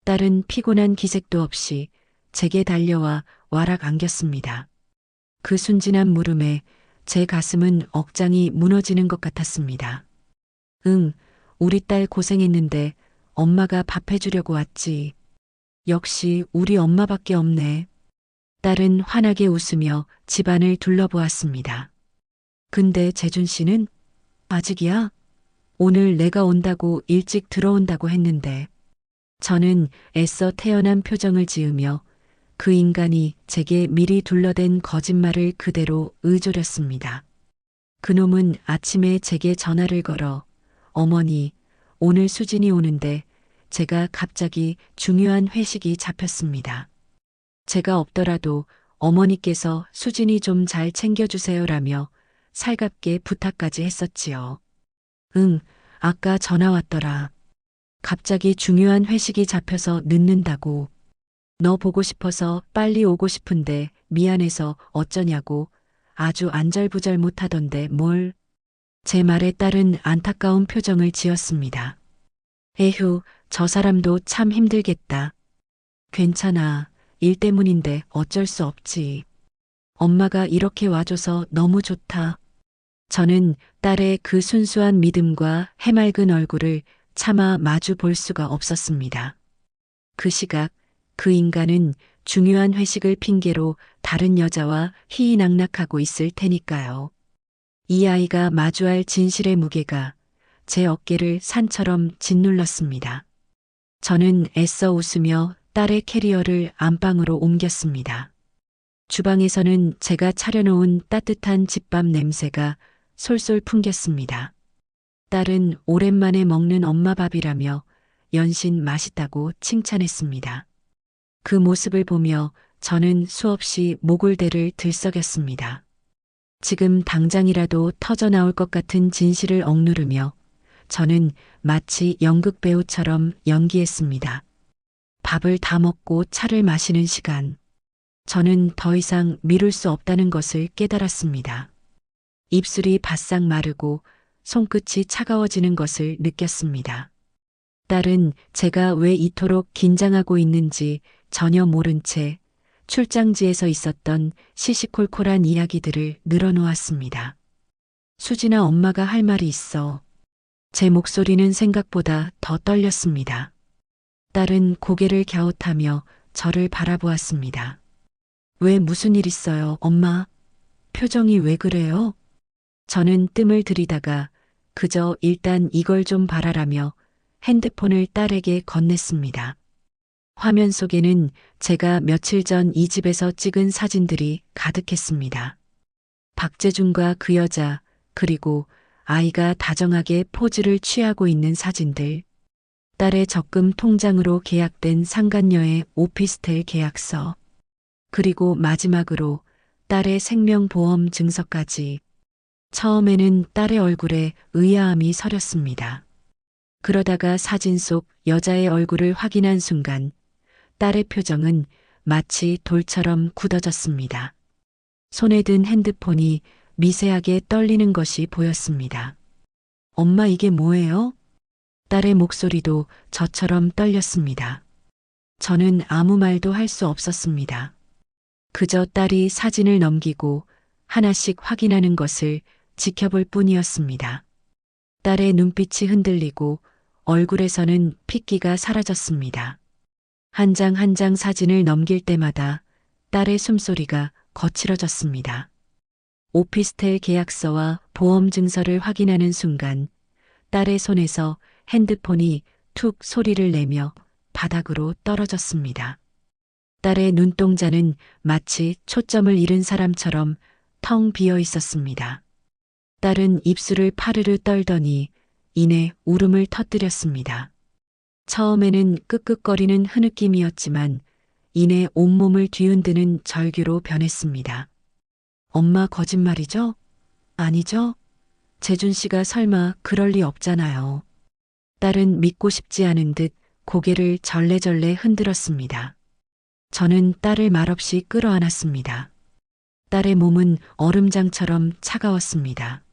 딸은 피곤한 기색도 없이 제게 달려와 와락 안겼습니다. 그 순진한 물음에 제 가슴은 억장이 무너지는 것 같았습니다. 응, 우리 딸 고생했는데 엄마가 밥 해주려고 왔지. 역시 우리 엄마밖에 없네. 딸은 환하게 웃으며 집안을 둘러보았습니다. 근데 재준 씨는? 아직이야? 오늘 내가 온다고 일찍 들어온다고 했는데. 저는 애써 태연한 표정을 지으며 그 인간이 제게 미리 둘러댄 거짓말을 그대로 의존했습니다. 그놈은 아침에 제게 전화를 걸어 어머니, 오늘 수진이 오는데 제가 갑자기 중요한 회식이 잡혔습니다. 제가 없더라도 어머니께서 수진이 좀 잘 챙겨주세요라며 살갑게 부탁까지 했었지요. 응, 아까 전화 왔더라. 갑자기 중요한 회식이 잡혀서 늦는다고. 너 보고 싶어서 빨리 오고 싶은데 미안해서 어쩌냐고 아주 안절부절 못하던데 뭘. 제 말에 딸은 안타까운 표정을 지었습니다. 에휴, 저 사람도 참 힘들겠다. 괜찮아. 일 때문인데 어쩔 수 없지. 엄마가 이렇게 와줘서 너무 좋다. 저는 딸의 그 순수한 믿음과 해맑은 얼굴을 차마 마주 볼 수가 없었습니다. 그 시각 그 인간은 중요한 회식을 핑계로 다른 여자와 희희낙낙하고 있을 테니까요. 이 아이가 마주할 진실의 무게가 제 어깨를 산처럼 짓눌렀습니다. 저는 애써 웃으며 딸의 캐리어를 안방으로 옮겼습니다. 주방에서는 제가 차려놓은 따뜻한 집밥 냄새가 솔솔 풍겼습니다. 딸은 오랜만에 먹는 엄마 밥이라며 연신 맛있다고 칭찬했습니다. 그 모습을 보며 저는 수없이 목울대를 들썩였습니다. 지금 당장이라도 터져나올 것 같은 진실을 억누르며 저는 마치 연극 배우처럼 연기했습니다. 밥을 다 먹고 차를 마시는 시간. 저는 더 이상 미룰 수 없다는 것을 깨달았습니다. 입술이 바싹 마르고 손끝이 차가워지는 것을 느꼈습니다. 딸은 제가 왜 이토록 긴장하고 있는지 전혀 모른 채 출장지에서 있었던 시시콜콜한 이야기들을 늘어놓았습니다. 수진아, 엄마가 할 말이 있어. 제 목소리는 생각보다 더 떨렸습니다. 딸은 고개를 갸웃하며 저를 바라보았습니다. 왜 무슨 일 있어요, 엄마? 표정이 왜 그래요? 저는 뜸을 들이다가 그저 일단 이걸 좀 봐라라며 핸드폰을 딸에게 건넸습니다. 화면 속에는 제가 며칠 전 이 집에서 찍은 사진들이 가득했습니다. 박재준과 그 여자, 그리고 아이가 다정하게 포즈를 취하고 있는 사진들. 딸의 적금 통장으로 계약된 상간녀의 오피스텔 계약서. 그리고 마지막으로 딸의 생명보험 증서까지. 처음에는 딸의 얼굴에 의아함이 서렸습니다. 그러다가 사진 속 여자의 얼굴을 확인한 순간 딸의 표정은 마치 돌처럼 굳어졌습니다. 손에 든 핸드폰이 미세하게 떨리는 것이 보였습니다. 엄마 이게 뭐예요? 딸의 목소리도 저처럼 떨렸습니다. 저는 아무 말도 할 수 없었습니다. 그저 딸이 사진을 넘기고 하나씩 확인하는 것을 지켜볼 뿐이었습니다. 딸의 눈빛이 흔들리고 얼굴에서는 핏기가 사라졌습니다. 한 장 한 장 사진을 넘길 때마다 딸의 숨소리가 거칠어졌습니다. 오피스텔 계약서와 보험 증서를 확인하는 순간 딸의 손에서 핸드폰이 툭 소리를 내며 바닥으로 떨어졌습니다. 딸의 눈동자는 마치 초점을 잃은 사람처럼 텅 비어 있었습니다. 딸은 입술을 파르르 떨더니 이내 울음을 터뜨렸습니다. 처음에는 끄끄거리는 흐느낌이었지만 이내 온몸을 뒤흔드는 절규로 변했습니다. 엄마 거짓말이죠? 아니죠? 재준 씨가 설마 그럴 리 없잖아요. 딸은 믿고 싶지 않은 듯 고개를 절레절레 흔들었습니다. 저는 딸을 말없이 끌어안았습니다. 딸의 몸은 얼음장처럼 차가웠습니다.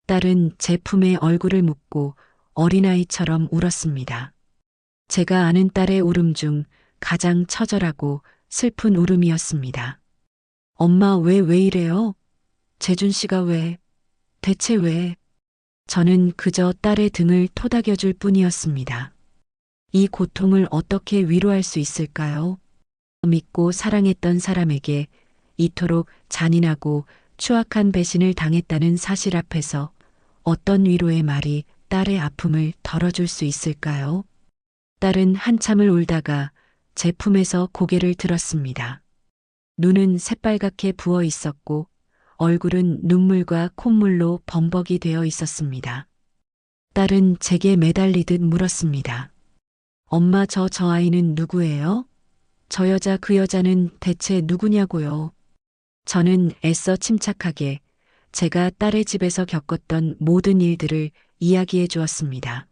딸은 제 품에 얼굴을 묻고 어린아이처럼 울었습니다. 제가 아는 딸의 울음 중 가장 처절하고 슬픈 울음이었습니다. 엄마 왜 이래요? 재준 씨가 왜? 대체 왜? 저는 그저 딸의 등을 토닥여줄 뿐이었습니다. 이 고통을 어떻게 위로할 수 있을까요? 믿고 사랑했던 사람에게 이토록 잔인하고 추악한 배신을 당했다는 사실 앞에서 어떤 위로의 말이 딸의 아픔을 덜어줄 수 있을까요? 딸은 한참을 울다가 제 품에서 고개를 들었습니다. 눈은 새빨갛게 부어 있었고 얼굴은 눈물과 콧물로 범벅이 되어 있었습니다. 딸은 제게 매달리듯 물었습니다. 엄마 저 아이는 누구예요? 저 여자 그 여자는 대체 누구냐고요? 저는 애써 침착하게 제가 딸의 집에서 겪었던 모든 일들을 이야기해 주었습니다.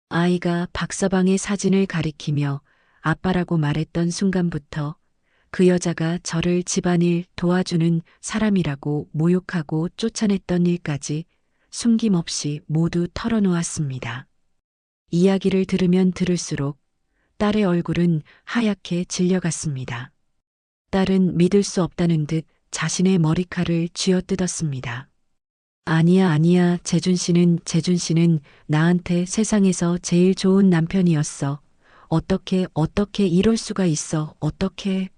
아이가 박서방의 사진을 가리키며 아빠라고 말했던 순간부터 그 여자가 저를 집안일 도와주는 사람이라고 모욕하고 쫓아냈던 일까지 숨김없이 모두 털어놓았습니다. 이야기를 들으면 들을수록 딸의 얼굴은 하얗게 질려갔습니다. 딸은 믿을 수 없다는 듯 자신의 머리칼을 쥐어뜯었습니다. 아니야, 재준 씨는 나한테 세상에서 제일 좋은 남편이었어. 어떻게 이럴 수가 있어, 어떻게.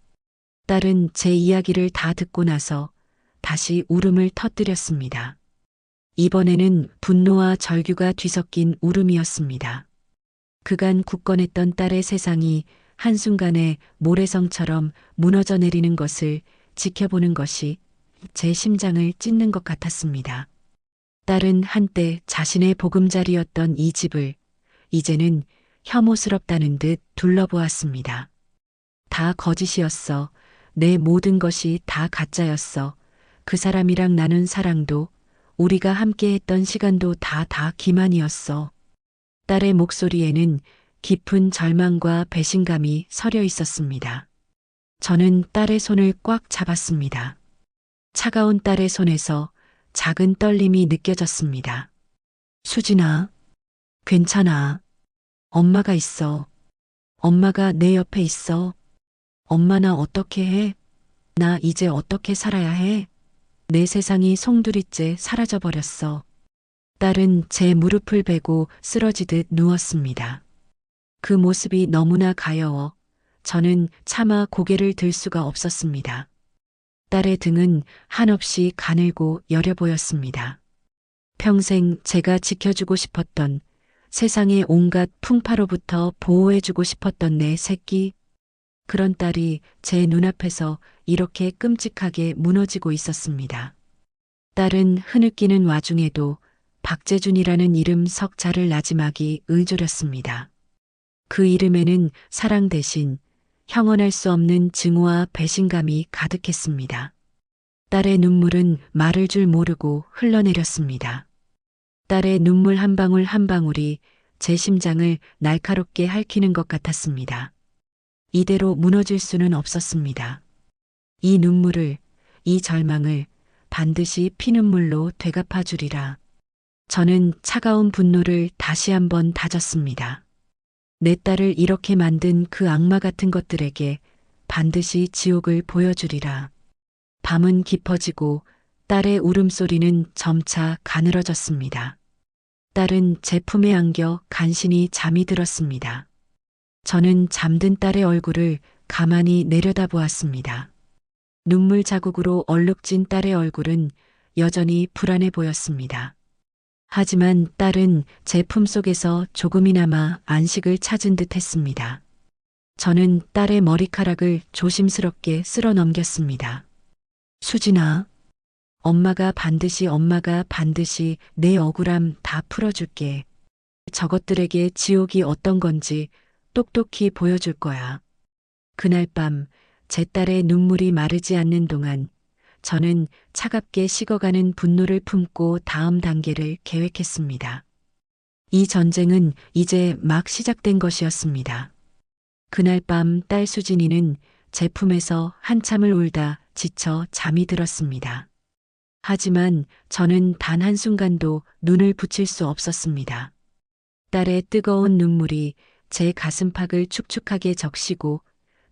딸은 제 이야기를 다 듣고 나서 다시 울음을 터뜨렸습니다. 이번에는 분노와 절규가 뒤섞인 울음이었습니다. 그간 굳건했던 딸의 세상이 한순간에 모래성처럼 무너져 내리는 것을 지켜보는 것이 제 심장을 찢는 것 같았습니다. 딸은 한때 자신의 보금자리였던 이 집을 이제는 혐오스럽다는 듯 둘러보았습니다. 다 거짓이었어. 내 모든 것이 다 가짜였어. 그 사람이랑 나눈 사랑도 우리가 함께했던 시간도 다 기만이었어. 딸의 목소리에는 깊은 절망과 배신감이 서려 있었습니다. 저는 딸의 손을 꽉 잡았습니다. 차가운 딸의 손에서 작은 떨림이 느껴졌습니다. 수진아, 괜찮아. 엄마가 있어. 엄마가 내 옆에 있어. 엄마 나 어떻게 해? 나 이제 어떻게 살아야 해? 내 세상이 송두리째 사라져버렸어. 딸은 제 무릎을 베고 쓰러지듯 누웠습니다. 그 모습이 너무나 가여워 저는 차마 고개를 들 수가 없었습니다. 딸의 등은 한없이 가늘고 여려 보였습니다. 평생 제가 지켜주고 싶었던, 세상의 온갖 풍파로부터 보호해주고 싶었던 내 새끼. 그런 딸이 제 눈앞에서 이렇게 끔찍하게 무너지고 있었습니다. 딸은 흐느끼는 와중에도 박재준이라는 이름 석자를 나지막이 을조렸습니다. 그 이름에는 사랑 대신 형언할 수 없는 증오와 배신감이 가득했습니다. 딸의 눈물은 마를 줄 모르고 흘러내렸습니다. 딸의 눈물 한 방울 한 방울이 제 심장을 날카롭게 핥히는 것 같았습니다. 이대로 무너질 수는 없었습니다. 이 눈물을, 이 절망을 반드시 피눈물로 되갚아 주리라. 저는 차가운 분노를 다시 한번 다졌습니다. 내 딸을 이렇게 만든 그 악마 같은 것들에게 반드시 지옥을 보여주리라. 밤은 깊어지고 딸의 울음소리는 점차 가늘어졌습니다. 딸은 제 품에 안겨 간신히 잠이 들었습니다. 저는 잠든 딸의 얼굴을 가만히 내려다보았습니다. 눈물 자국으로 얼룩진 딸의 얼굴은 여전히 불안해 보였습니다. 하지만 딸은 제 품속에서 조금이나마 안식을 찾은 듯 했습니다. 저는 딸의 머리카락을 조심스럽게 쓸어 넘겼습니다. 수진아, 엄마가 반드시 내 억울함 다 풀어줄게. 저것들에게 지옥이 어떤 건지 똑똑히 보여줄 거야. 그날 밤 제 딸의 눈물이 마르지 않는 동안 저는 차갑게 식어가는 분노를 품고 다음 단계를 계획했습니다. 이 전쟁은 이제 막 시작된 것이었습니다. 그날 밤 딸 수진이는 제 품에서 한참을 울다 지쳐 잠이 들었습니다. 하지만 저는 단 한순간도 눈을 붙일 수 없었습니다. 딸의 뜨거운 눈물이 제 가슴팍을 축축하게 적시고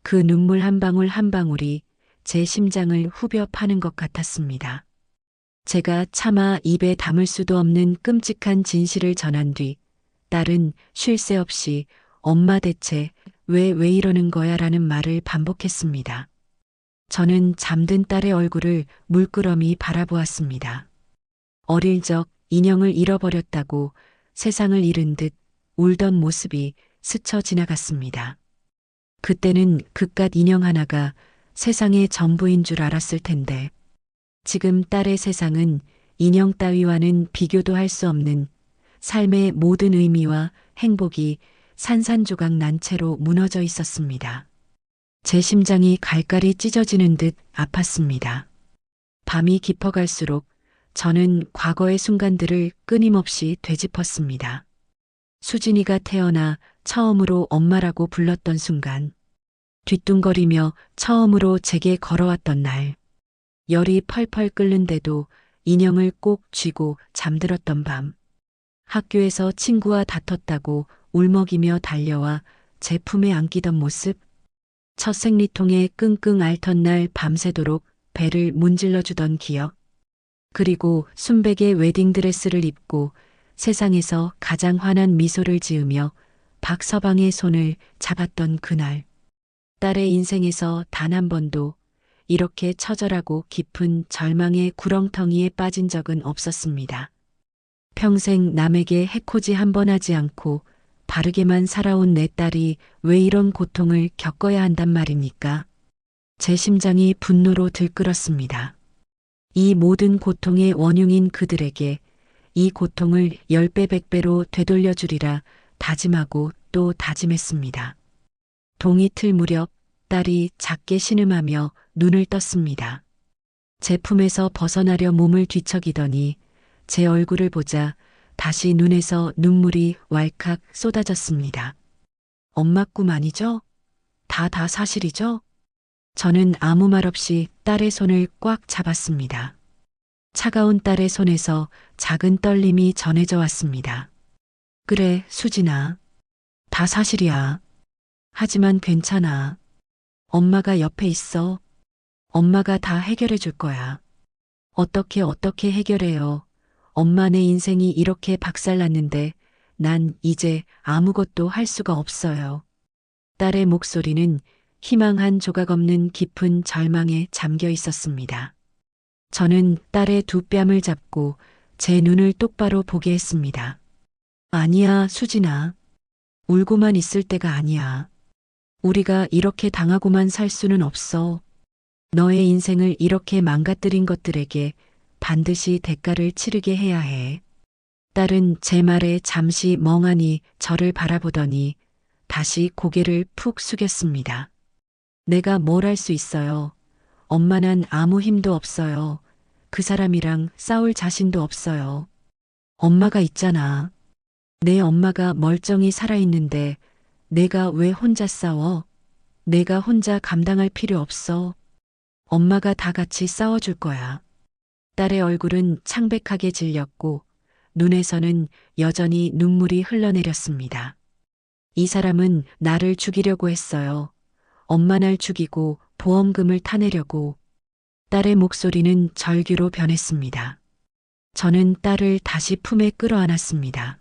그 눈물 한 방울 한 방울이 제 심장을 후벼 파는 것 같았습니다. 제가 차마 입에 담을 수도 없는 끔찍한 진실을 전한 뒤 딸은 쉴 새 없이 엄마 대체 왜 이러는 거야 라는 말을 반복했습니다. 저는 잠든 딸의 얼굴을 물끄러미 바라보았습니다. 어릴 적 인형을 잃어버렸다고 세상을 잃은 듯 울던 모습이 스쳐 지나갔습니다. 그때는 그깟 인형 하나가 세상의 전부인 줄 알았을 텐데 지금 딸의 세상은 인형 따위와는 비교도 할 수 없는 삶의 모든 의미와 행복이 산산조각 난 채로 무너져 있었습니다. 제 심장이 갈갈이 찢어지는 듯 아팠습니다. 밤이 깊어갈수록 저는 과거의 순간들을 끊임없이 되짚었습니다. 수진이가 태어나 처음으로 엄마라고 불렀던 순간, 뒤뚱거리며 처음으로 제게 걸어왔던 날, 열이 펄펄 끓는데도 인형을 꼭 쥐고 잠들었던 밤, 학교에서 친구와 다퉜다고 울먹이며 달려와 제 품에 안기던 모습, 첫 생리통에 끙끙 앓던 날 밤새도록 배를 문질러 주던 기억, 그리고 순백의 웨딩드레스를 입고 세상에서 가장 환한 미소를 지으며 박서방의 손을 잡았던 그날, 딸의 인생에서 단 한 번도 이렇게 처절하고 깊은 절망의 구렁텅이에 빠진 적은 없었습니다. 평생 남에게 해코지 한 번 하지 않고 바르게만 살아온 내 딸이 왜 이런 고통을 겪어야 한단 말입니까? 제 심장이 분노로 들끓었습니다. 이 모든 고통의 원흉인 그들에게 이 고통을 10배 100배로 되돌려주리라 다짐하고 또 다짐했습니다. 동이 틀 무렵 딸이 작게 신음하며 눈을 떴습니다. 제 품에서 벗어나려 몸을 뒤척이더니 제 얼굴을 보자 다시 눈에서 눈물이 왈칵 쏟아졌습니다. 엄마 꿈 아니죠? 다 사실이죠? 저는 아무 말 없이 딸의 손을 꽉 잡았습니다. 차가운 딸의 손에서 작은 떨림이 전해져 왔습니다. 그래, 수진아. 다 사실이야. 하지만 괜찮아. 엄마가 옆에 있어. 엄마가 다 해결해 줄 거야. 어떻게 해결해요. 엄마 내 인생이 이렇게 박살났는데 난 이제 아무것도 할 수가 없어요. 딸의 목소리는 희망 한 조각 없는 깊은 절망에 잠겨 있었습니다. 저는 딸의 두 뺨을 잡고 제 눈을 똑바로 보게 했습니다. 아니야, 수진아. 울고만 있을 때가 아니야. 우리가 이렇게 당하고만 살 수는 없어. 너의 인생을 이렇게 망가뜨린 것들에게 반드시 대가를 치르게 해야 해. 딸은 제 말에 잠시 멍하니 저를 바라보더니 다시 고개를 푹 숙였습니다. 내가 뭘 할 수 있어요. 엄마 난 아무 힘도 없어요. 그 사람이랑 싸울 자신도 없어요. 엄마가 있잖아. 내 엄마가 멀쩡히 살아있는데 내가 왜 혼자 싸워? 내가 혼자 감당할 필요 없어. 엄마가 다 같이 싸워줄 거야. 딸의 얼굴은 창백하게 질렸고 눈에서는 여전히 눈물이 흘러내렸습니다. 이 사람은 나를 죽이려고 했어요. 엄마 날 죽이고 보험금을 타내려고. 딸의 목소리는 절규로 변했습니다. 저는 딸을 다시 품에 끌어안았습니다.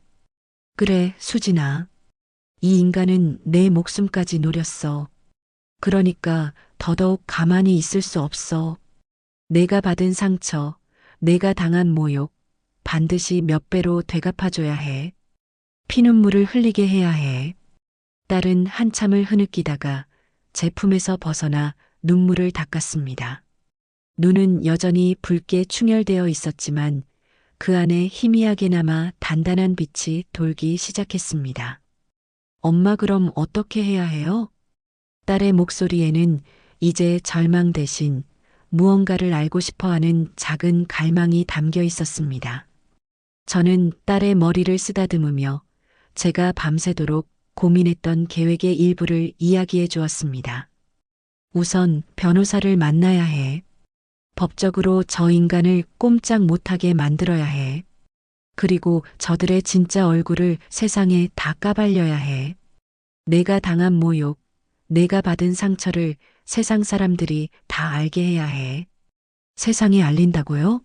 그래, 수진아. 이 인간은 내 목숨까지 노렸어. 그러니까 더더욱 가만히 있을 수 없어. 내가 받은 상처, 내가 당한 모욕, 반드시 몇 배로 되갚아줘야 해. 피눈물을 흘리게 해야 해. 딸은 한참을 흐느끼다가 제 품에서 벗어나 눈물을 닦았습니다. 눈은 여전히 붉게 충혈되어 있었지만 그 안에 희미하게나마 단단한 빛이 돌기 시작했습니다. 엄마 그럼 어떻게 해야 해요? 딸의 목소리에는 이제 절망 대신 무언가를 알고 싶어 하는 작은 갈망이 담겨 있었습니다. 저는 딸의 머리를 쓰다듬으며 제가 밤새도록 고민했던 계획의 일부를 이야기해 주었습니다. 우선 변호사를 만나야 해. 법적으로 저 인간을 꼼짝 못하게 만들어야 해. 그리고 저들의 진짜 얼굴을 세상에 다 까발려야 해. 내가 당한 모욕, 내가 받은 상처를 세상 사람들이 다 알게 해야 해. 세상에 알린다고요?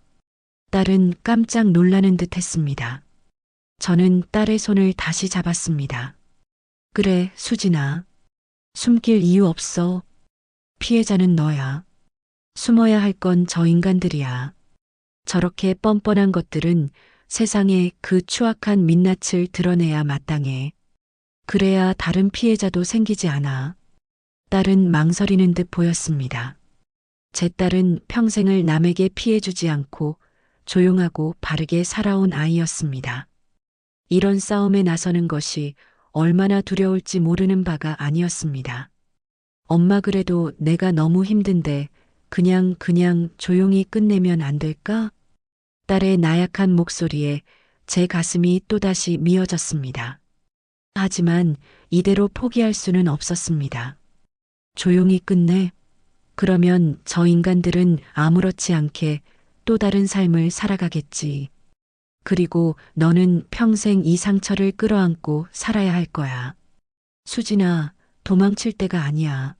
딸은 깜짝 놀라는 듯 했습니다. 저는 딸의 손을 다시 잡았습니다. 그래, 수진아. 숨길 이유 없어. 피해자는 너야. 숨어야 할 건 저 인간들이야. 저렇게 뻔뻔한 것들은 세상에 그 추악한 민낯을 드러내야 마땅해. 그래야 다른 피해자도 생기지 않아. 딸은 망설이는 듯 보였습니다. 제 딸은 평생을 남에게 피해주지 않고 조용하고 바르게 살아온 아이였습니다. 이런 싸움에 나서는 것이 얼마나 두려울지 모르는 바가 아니었습니다. 엄마 그래도 내가 너무 힘든데 그냥 조용히 끝내면 안 될까? 딸의 나약한 목소리에 제 가슴이 또다시 미어졌습니다. 하지만 이대로 포기할 수는 없었습니다. 조용히 끝내? 그러면 저 인간들은 아무렇지 않게 또 다른 삶을 살아가겠지. 그리고 너는 평생 이 상처를 끌어안고 살아야 할 거야. 수진아, 도망칠 때가 아니야.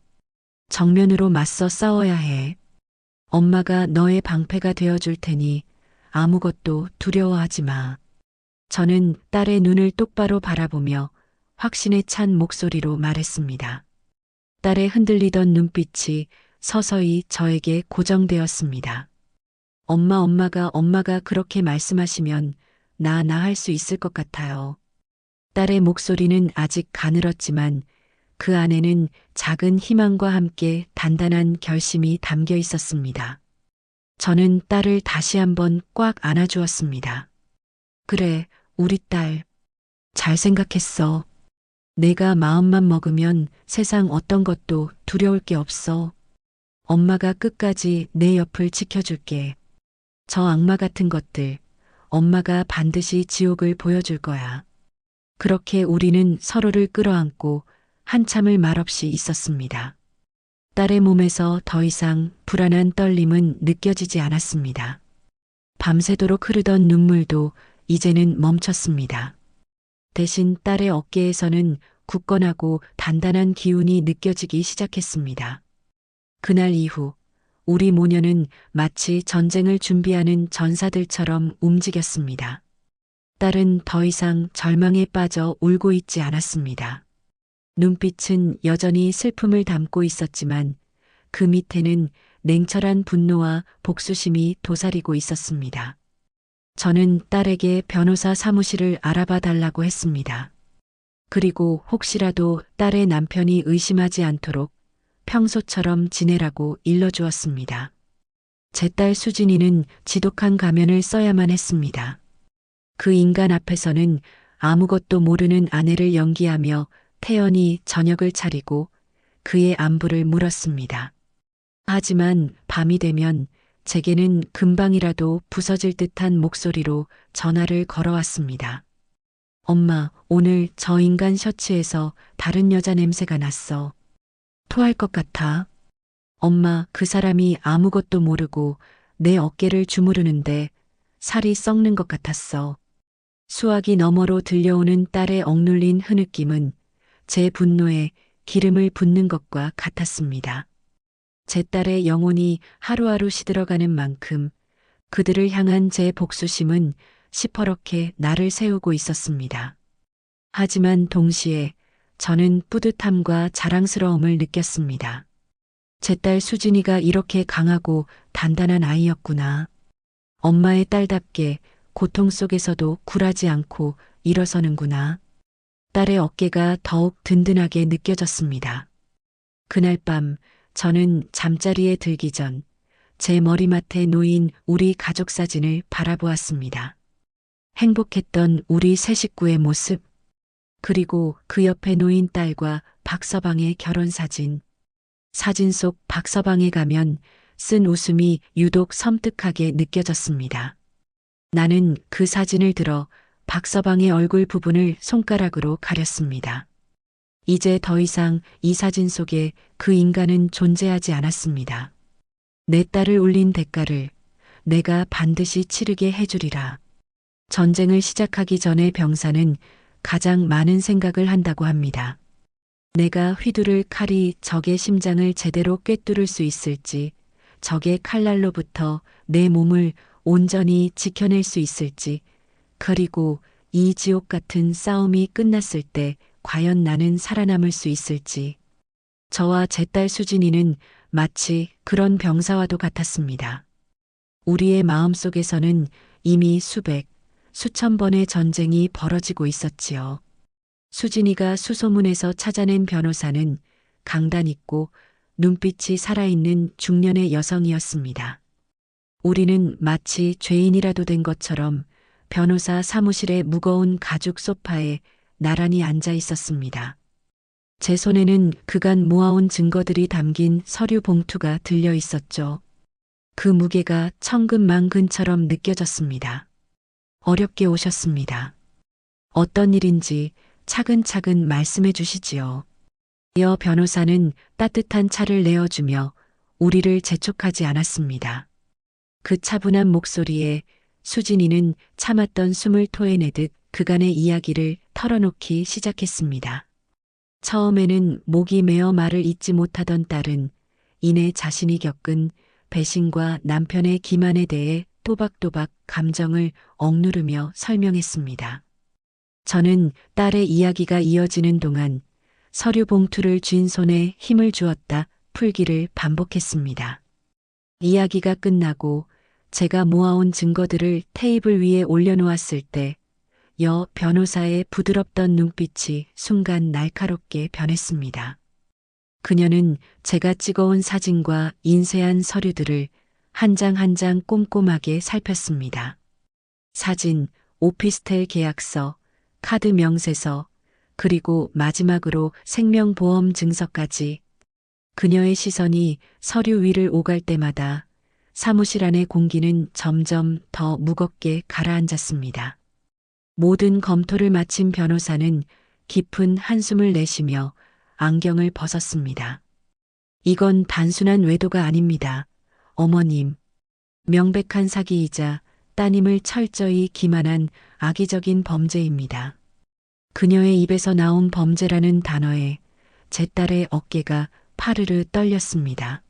정면으로 맞서 싸워야 해. 엄마가 너의 방패가 되어줄 테니 아무것도 두려워하지 마. 저는 딸의 눈을 똑바로 바라보며 확신에 찬 목소리로 말했습니다. 딸의 흔들리던 눈빛이 서서히 저에게 고정되었습니다. 엄마가 그렇게 말씀하시면 나 할 수 있을 것 같아요. 딸의 목소리는 아직 가늘었지만 그 안에는 작은 희망과 함께 단단한 결심이 담겨 있었습니다. 저는 딸을 다시 한번 꽉 안아주었습니다. 그래, 우리 딸. 잘 생각했어. 내가 마음만 먹으면 세상 어떤 것도 두려울 게 없어. 엄마가 끝까지 내 옆을 지켜줄게. 저 악마 같은 것들, 엄마가 반드시 지옥을 보여줄 거야. 그렇게 우리는 서로를 끌어안고 한참을 말없이 있었습니다. 딸의 몸에서 더 이상 불안한 떨림은 느껴지지 않았습니다. 밤새도록 흐르던 눈물도 이제는 멈췄습니다. 대신 딸의 어깨에서는 굳건하고 단단한 기운이 느껴지기 시작했습니다. 그날 이후 우리 모녀는 마치 전쟁을 준비하는 전사들처럼 움직였습니다. 딸은 더 이상 절망에 빠져 울고 있지 않았습니다. 눈빛은 여전히 슬픔을 담고 있었지만 그 밑에는 냉철한 분노와 복수심이 도사리고 있었습니다. 저는 딸에게 변호사 사무실을 알아봐 달라고 했습니다. 그리고 혹시라도 딸의 남편이 의심하지 않도록 평소처럼 지내라고 일러주었습니다. 제 딸 수진이는 지독한 가면을 써야만 했습니다. 그 인간 앞에서는 아무것도 모르는 아내를 연기하며 태연히 저녁을 차리고 그의 안부를 물었습니다. 하지만 밤이 되면 제게는 금방이라도 부서질 듯한 목소리로 전화를 걸어왔습니다. 엄마, 오늘 저 인간 셔츠에서 다른 여자 냄새가 났어. 토할 것 같아. 엄마, 그 사람이 아무것도 모르고 내 어깨를 주무르는데 살이 썩는 것 같았어. 수화기 너머로 들려오는 딸의 억눌린 흐느낌은 제 분노에 기름을 붓는 것과 같았습니다. 제 딸의 영혼이 하루하루 시들어가는 만큼 그들을 향한 제 복수심은 시퍼렇게 나를 세우고 있었습니다. 하지만 동시에 저는 뿌듯함과 자랑스러움을 느꼈습니다. 제 딸 수진이가 이렇게 강하고 단단한 아이였구나. 엄마의 딸답게 고통 속에서도 굴하지 않고 일어서는구나. 딸의 어깨가 더욱 든든하게 느껴졌습니다. 그날 밤 저는 잠자리에 들기 전 제 머리맡에 놓인 우리 가족 사진을 바라보았습니다. 행복했던 우리 세 식구의 모습, 그리고 그 옆에 놓인 딸과 박서방의 결혼 사진. 사진 속 박서방에 가면 쓴 웃음이 유독 섬뜩하게 느껴졌습니다. 나는 그 사진을 들어 박서방의 얼굴 부분을 손가락으로 가렸습니다. 이제 더 이상 이 사진 속에 그 인간은 존재하지 않았습니다. 내 딸을 울린 대가를 내가 반드시 치르게 해주리라. 전쟁을 시작하기 전에 병사는 가장 많은 생각을 한다고 합니다. 내가 휘두를 칼이 적의 심장을 제대로 꿰뚫을 수 있을지, 적의 칼날로부터 내 몸을 온전히 지켜낼 수 있을지, 그리고 이 지옥 같은 싸움이 끝났을 때 과연 나는 살아남을 수 있을지. 저와 제 딸 수진이는 마치 그런 병사와도 같았습니다. 우리의 마음속에서는 이미 수백, 수천 번의 전쟁이 벌어지고 있었지요. 수진이가 수소문에서 찾아낸 변호사는 강단 있고 눈빛이 살아있는 중년의 여성이었습니다. 우리는 마치 죄인이라도 된 것처럼 변호사 사무실의 무거운 가죽 소파에 나란히 앉아 있었습니다. 제 손에는 그간 모아온 증거들이 담긴 서류 봉투가 들려 있었죠. 그 무게가 천근만근처럼 느껴졌습니다. 어렵게 오셨습니다. 어떤 일인지 차근차근 말씀해 주시지요. 여 변호사는 따뜻한 차를 내어주며 우리를 재촉하지 않았습니다. 그 차분한 목소리에 수진이는 참았던 숨을 토해내듯 그간의 이야기를 털어놓기 시작했습니다. 처음에는 목이 메어 말을 잇지 못하던 딸은 이내 자신이 겪은 배신과 남편의 기만에 대해 또박또박 감정을 억누르며 설명했습니다. 저는 딸의 이야기가 이어지는 동안 서류 봉투를 쥔 손에 힘을 주었다 풀기를 반복했습니다. 이야기가 끝나고 제가 모아온 증거들을 테이블 위에 올려놓았을 때 여 변호사의 부드럽던 눈빛이 순간 날카롭게 변했습니다. 그녀는 제가 찍어온 사진과 인쇄한 서류들을 한 장 한 장 꼼꼼하게 살폈습니다. 사진, 오피스텔 계약서, 카드 명세서, 그리고 마지막으로 생명보험 증서까지. 그녀의 시선이 서류 위를 오갈 때마다 사무실 안의 공기는 점점 더 무겁게 가라앉았습니다. 모든 검토를 마친 변호사는 깊은 한숨을 내쉬며 안경을 벗었습니다. 이건 단순한 외도가 아닙니다. 어머님. 명백한 사기이자 따님을 철저히 기만한 악의적인 범죄입니다. 그녀의 입에서 나온 범죄라는 단어에 제 딸의 어깨가 파르르 떨렸습니다.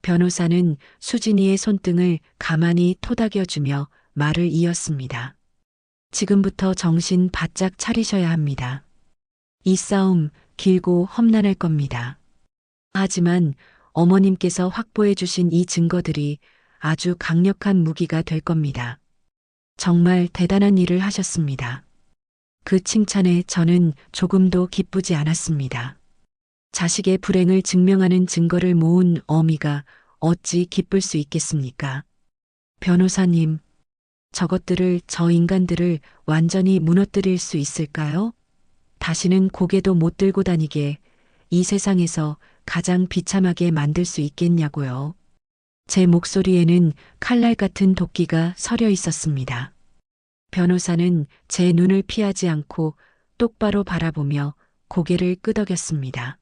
변호사는 수진이의 손등을 가만히 토닥여주며 말을 이었습니다. 지금부터 정신 바짝 차리셔야 합니다. 이 싸움 길고 험난할 겁니다. 하지만 어머님께서 확보해 주신 이 증거들이 아주 강력한 무기가 될 겁니다. 정말 대단한 일을 하셨습니다. 그 칭찬에 저는 조금도 기쁘지 않았습니다. 자식의 불행을 증명하는 증거를 모은 어미가 어찌 기쁠 수 있겠습니까? 변호사님, 저것들을, 저 인간들을 완전히 무너뜨릴 수 있을까요? 다시는 고개도 못 들고 다니게 이 세상에서 가장 비참하게 만들 수 있겠냐고요. 제 목소리에는 칼날 같은 도끼가 서려 있었습니다. 변호사는 제 눈을 피하지 않고 똑바로 바라보며 고개를 끄덕였습니다.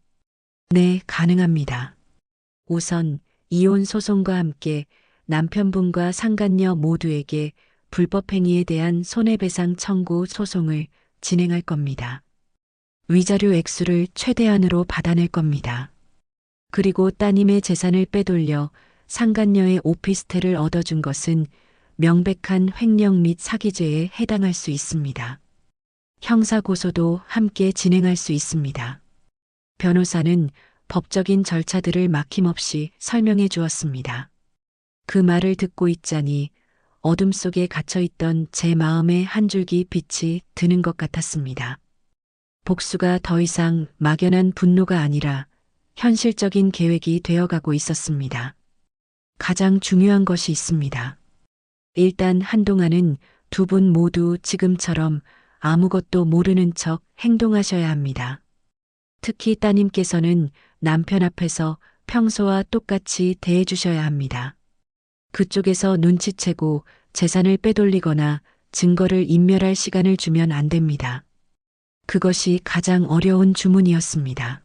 네, 가능합니다. 우선 이혼 소송과 함께 남편분과 상간녀 모두에게 불법행위에 대한 손해배상 청구 소송을 진행할 겁니다. 위자료 액수를 최대한으로 받아낼 겁니다. 그리고 따님의 재산을 빼돌려 상간녀의 오피스텔을 얻어준 것은 명백한 횡령 및 사기죄에 해당할 수 있습니다. 형사고소도 함께 진행할 수 있습니다. 변호사는 법적인 절차들을 막힘없이 설명해 주었습니다. 그 말을 듣고 있자니 어둠 속에 갇혀있던 제 마음에 한 줄기 빛이 드는 것 같았습니다. 복수가 더 이상 막연한 분노가 아니라 현실적인 계획이 되어가고 있었습니다. 가장 중요한 것이 있습니다. 일단 한동안은 두 분 모두 지금처럼 아무것도 모르는 척 행동하셔야 합니다. 특히 따님께서는 남편 앞에서 평소와 똑같이 대해주셔야 합니다. 그쪽에서 눈치채고 재산을 빼돌리거나 증거를 인멸할 시간을 주면 안 됩니다. 그것이 가장 어려운 주문이었습니다.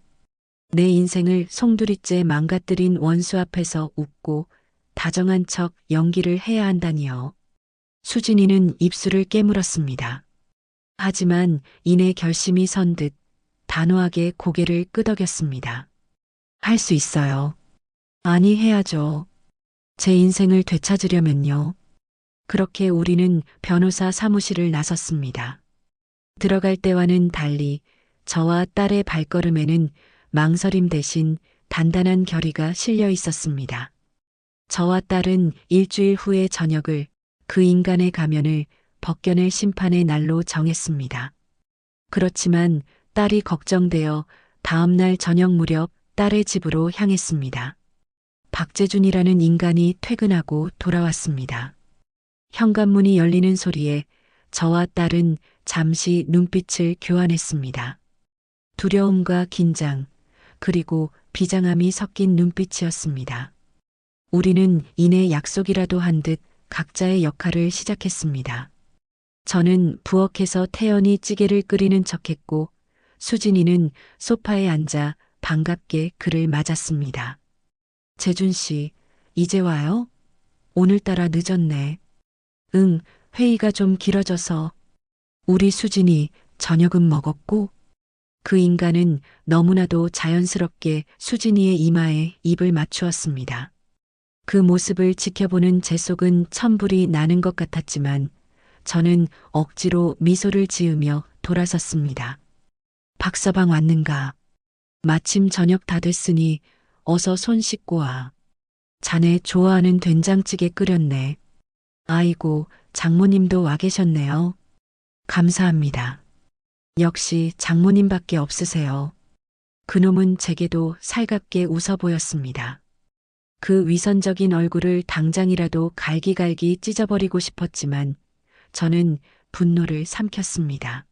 내 인생을 송두리째 망가뜨린 원수 앞에서 웃고 다정한 척 연기를 해야 한다니요. 수진이는 입술을 깨물었습니다. 하지만 이내 결심이 선 듯 단호하게 고개를 끄덕였습니다. 할 수 있어요. 아니, 해야죠. 제 인생을 되찾으려면요. 그렇게 우리는 변호사 사무실을 나섰습니다. 들어갈 때와는 달리 저와 딸의 발걸음에는 망설임 대신 단단한 결의가 실려 있었습니다. 저와 딸은 일주일 후의 저녁을 그 인간의 가면을 벗겨낼 심판의 날로 정했습니다. 그렇지만 딸이 걱정되어 다음날 저녁 무렵 딸의 집으로 향했습니다. 박재준이라는 인간이 퇴근하고 돌아왔습니다. 현관문이 열리는 소리에 저와 딸은 잠시 눈빛을 교환했습니다. 두려움과 긴장, 그리고 비장함이 섞인 눈빛이었습니다. 우리는 이내 약속이라도 한 듯 각자의 역할을 시작했습니다. 저는 부엌에서 태연히 찌개를 끓이는 척했고 수진이는 소파에 앉아 반갑게 그를 맞았습니다. 재준 씨, 이제 와요? 오늘따라 늦었네. 응, 회의가 좀 길어져서. 우리 수진이 저녁은 먹었고? 그 인간은 너무나도 자연스럽게 수진이의 이마에 입을 맞추었습니다. 그 모습을 지켜보는 제 속은 천불이 나는 것 같았지만 저는 억지로 미소를 지으며 돌아섰습니다. 박서방 왔는가? 마침 저녁 다 됐으니 어서 손 씻고 와. 자네 좋아하는 된장찌개 끓였네. 아이고, 장모님도 와 계셨네요. 감사합니다. 역시 장모님밖에 없으세요. 그놈은 제게도 살갑게 웃어 보였습니다. 그 위선적인 얼굴을 당장이라도 갈기갈기 찢어버리고 싶었지만 저는 분노를 삼켰습니다.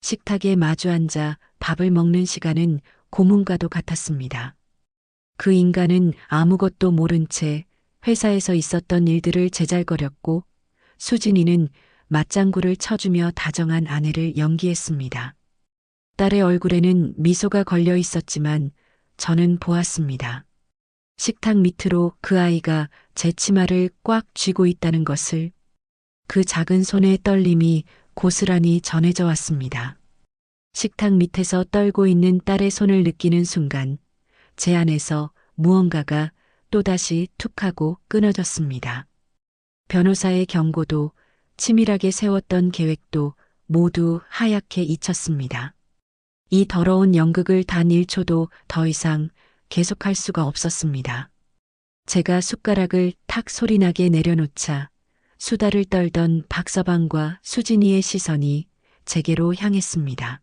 식탁에 마주 앉아 밥을 먹는 시간은 고문과도 같았습니다. 그 인간은 아무것도 모른 채 회사에서 있었던 일들을 제잘거렸고 수진이는 맞장구를 쳐주며 다정한 아내를 연기했습니다. 딸의 얼굴에는 미소가 걸려 있었지만 저는 보았습니다. 식탁 밑으로 그 아이가 제 치마를 꽉 쥐고 있다는 것을. 그 작은 손의 떨림이 고스란히 전해져 왔습니다. 식탁 밑에서 떨고 있는 딸의 손을 느끼는 순간 제 안에서 무언가가 또다시 툭 하고 끊어졌습니다. 변호사의 경고도 치밀하게 세웠던 계획도 모두 하얗게 잊혔습니다. 이 더러운 연극을 단 1초도 더 이상 계속할 수가 없었습니다. 제가 숟가락을 탁 소리나게 내려놓자 수다를 떨던 박서방과 수진이의 시선이 제게로 향했습니다.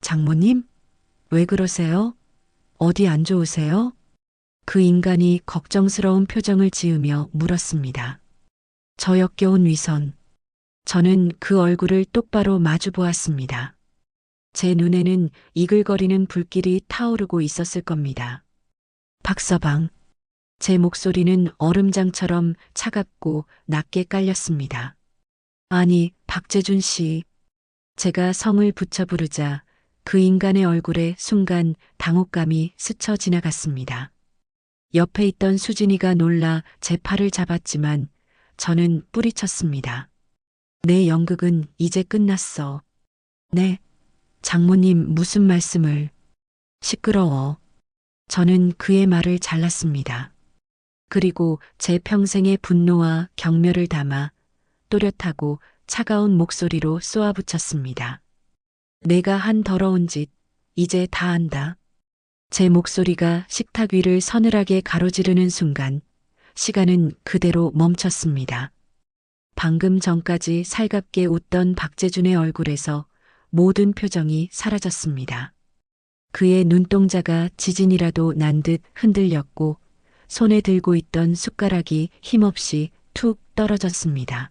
장모님, 왜 그러세요? 어디 안 좋으세요? 그 인간이 걱정스러운 표정을 지으며 물었습니다. 저 역겨운 위선. 저는 그 얼굴을 똑바로 마주 보았습니다. 제 눈에는 이글거리는 불길이 타오르고 있었을 겁니다. 박서방. 제 목소리는 얼음장처럼 차갑고 낮게 깔렸습니다. 아니, 박재준 씨. 제가 성을 붙여 부르자 그 인간의 얼굴에 순간 당혹감이 스쳐 지나갔습니다. 옆에 있던 수진이가 놀라 제 팔을 잡았지만 저는 뿌리쳤습니다. 내 연극은 이제 끝났어. 네, 장모님 무슨 말씀을. 시끄러워. 저는 그의 말을 잘랐습니다. 그리고 제 평생의 분노와 경멸을 담아 또렷하고 차가운 목소리로 쏘아붙였습니다. 내가 한 더러운 짓, 이제 다 안다. 제 목소리가 식탁 위를 서늘하게 가로지르는 순간 시간은 그대로 멈췄습니다. 방금 전까지 살갑게 웃던 박재준의 얼굴에서 모든 표정이 사라졌습니다. 그의 눈동자가 지진이라도 난 듯 흔들렸고 손에 들고 있던 숟가락이 힘없이 툭 떨어졌습니다.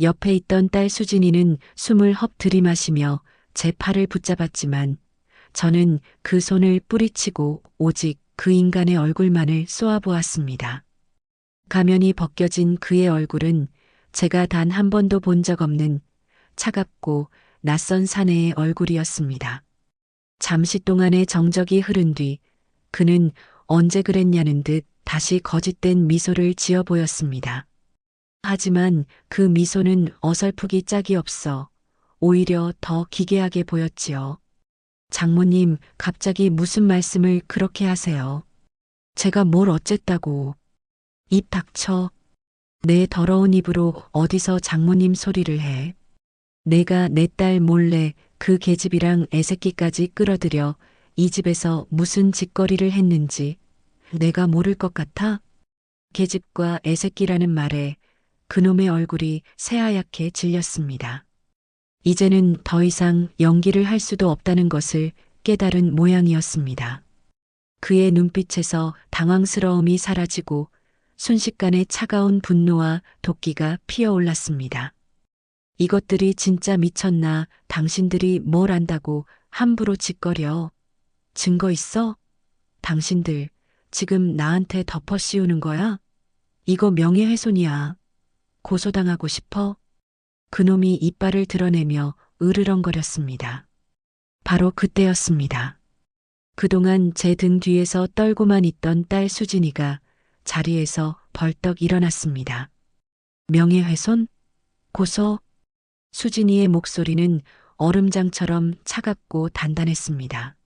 옆에 있던 딸 수진이는 숨을 헉 들이마시며 제 팔을 붙잡았지만 저는 그 손을 뿌리치고 오직 그 인간의 얼굴만을 쏘아보았습니다. 가면이 벗겨진 그의 얼굴은 제가 단 한 번도 본 적 없는 차갑고 낯선 사내의 얼굴이었습니다. 잠시 동안의 정적이 흐른 뒤 그는 언제 그랬냐는 듯 다시 거짓된 미소를 지어 보였습니다. 하지만 그 미소는 어설프기 짝이 없어 오히려 더 기괴하게 보였지요. 장모님, 갑자기 무슨 말씀을 그렇게 하세요? 제가 뭘 어쨌다고. 입 닥쳐. 내 더러운 입으로 어디서 장모님 소리를 해. 내가 내 딸 몰래 그 계집이랑 애새끼까지 끌어들여 이 집에서 무슨 짓거리를 했는지 내가 모를 것 같아? 계집과 애새끼라는 말에 그놈의 얼굴이 새하얗게 질렸습니다. 이제는 더 이상 연기를 할 수도 없다는 것을 깨달은 모양이었습니다. 그의 눈빛에서 당황스러움이 사라지고 순식간에 차가운 분노와 도끼가 피어올랐습니다. 이것들이 진짜 미쳤나? 당신들이 뭘 안다고 함부로 짓거려. 증거 있어? 당신들 지금 나한테 덮어 씌우는 거야? 이거 명예훼손이야. 고소당하고 싶어? 그놈이 이빨을 드러내며 으르렁거렸습니다. 바로 그때였습니다. 그동안 제 등 뒤에서 떨고만 있던 딸 수진이가 자리에서 벌떡 일어났습니다. 명예훼손? 고소? 수진이의 목소리는 얼음장처럼 차갑고 단단했습니다.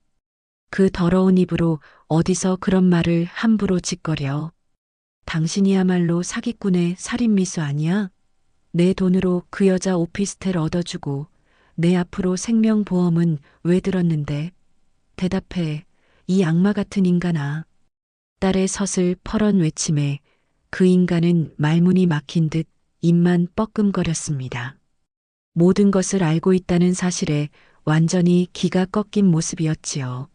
그 더러운 입으로 어디서 그런 말을 함부로 짓거려. 당신이야말로 사기꾼의 살인미수 아니야? 내 돈으로 그 여자 오피스텔 얻어주고 내 앞으로 생명보험은 왜 들었는데? 대답해, 이 악마 같은 인간아. 딸의 서슬 퍼런 외침에 그 인간은 말문이 막힌 듯 입만 뻐끔거렸습니다. 모든 것을 알고 있다는 사실에 완전히 기가 꺾인 모습이었지요.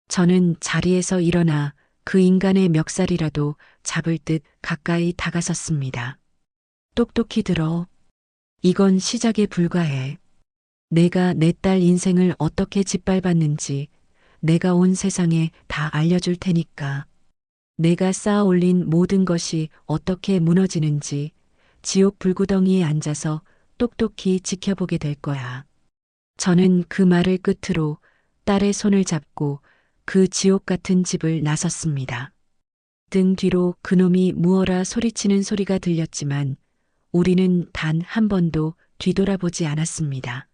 저는 자리에서 일어나 그 인간의 멱살이라도 잡을 듯 가까이 다가섰습니다. 똑똑히 들어. 이건 시작에 불과해. 내가 내 딸 인생을 어떻게 짓밟았는지 내가 온 세상에 다 알려줄 테니까. 내가 쌓아 올린 모든 것이 어떻게 무너지는지 지옥 불구덩이에 앉아서 똑똑히 지켜보게 될 거야. 저는 그 말을 끝으로 딸의 손을 잡고 그 지옥 같은 집을 나섰습니다. 등 뒤로 그놈이 무어라 소리치는 소리가 들렸지만 우리는 단 한 번도 뒤돌아보지 않았습니다.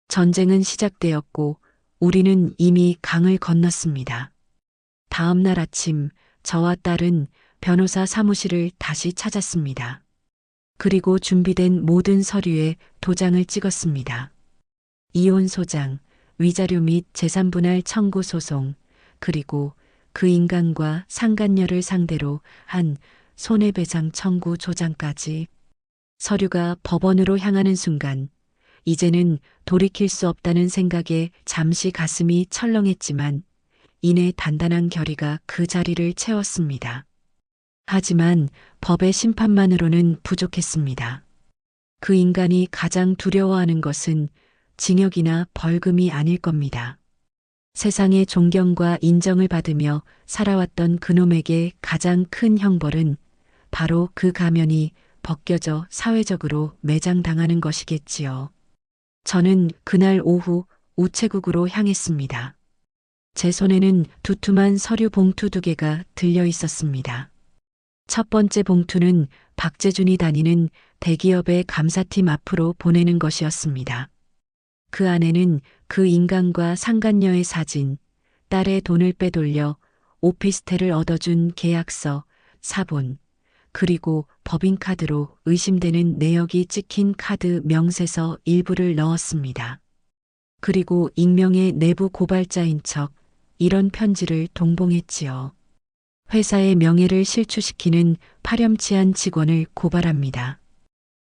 전쟁은 시작되었고 우리는 이미 강을 건넜습니다. 다음 날 아침 저와 딸은 변호사 사무실을 다시 찾았습니다. 그리고 준비된 모든 서류에 도장을 찍었습니다. 이혼 소장, 위자료 및 재산분할 청구 소송, 그리고 그 인간과 상간녀를 상대로 한 손해배상 청구 조장까지. 서류가 법원으로 향하는 순간 이제는 돌이킬 수 없다는 생각에 잠시 가슴이 철렁했지만 이내 단단한 결의가 그 자리를 채웠습니다. 하지만 법의 심판만으로는 부족했습니다. 그 인간이 가장 두려워하는 것은 징역이나 벌금이 아닐 겁니다. 세상의 존경과 인정을 받으며 살아왔던 그놈에게 가장 큰 형벌은 바로 그 가면이 벗겨져 사회적으로 매장당하는 것이겠지요. 저는 그날 오후 우체국으로 향했습니다. 제 손에는 두툼한 서류 봉투 2개가 들려 있었습니다. 첫 번째 봉투는 박재준이 다니는 대기업의 감사팀 앞으로 보내는 것이었습니다. 그 안에는 그 인간과 상간녀의 사진, 딸의 돈을 빼돌려 오피스텔을 얻어준 계약서, 사본, 그리고 법인카드로 의심되는 내역이 찍힌 카드 명세서 일부를 넣었습니다. 그리고 익명의 내부 고발자인 척 이런 편지를 동봉했지요. 회사의 명예를 실추시키는 파렴치한 직원을 고발합니다.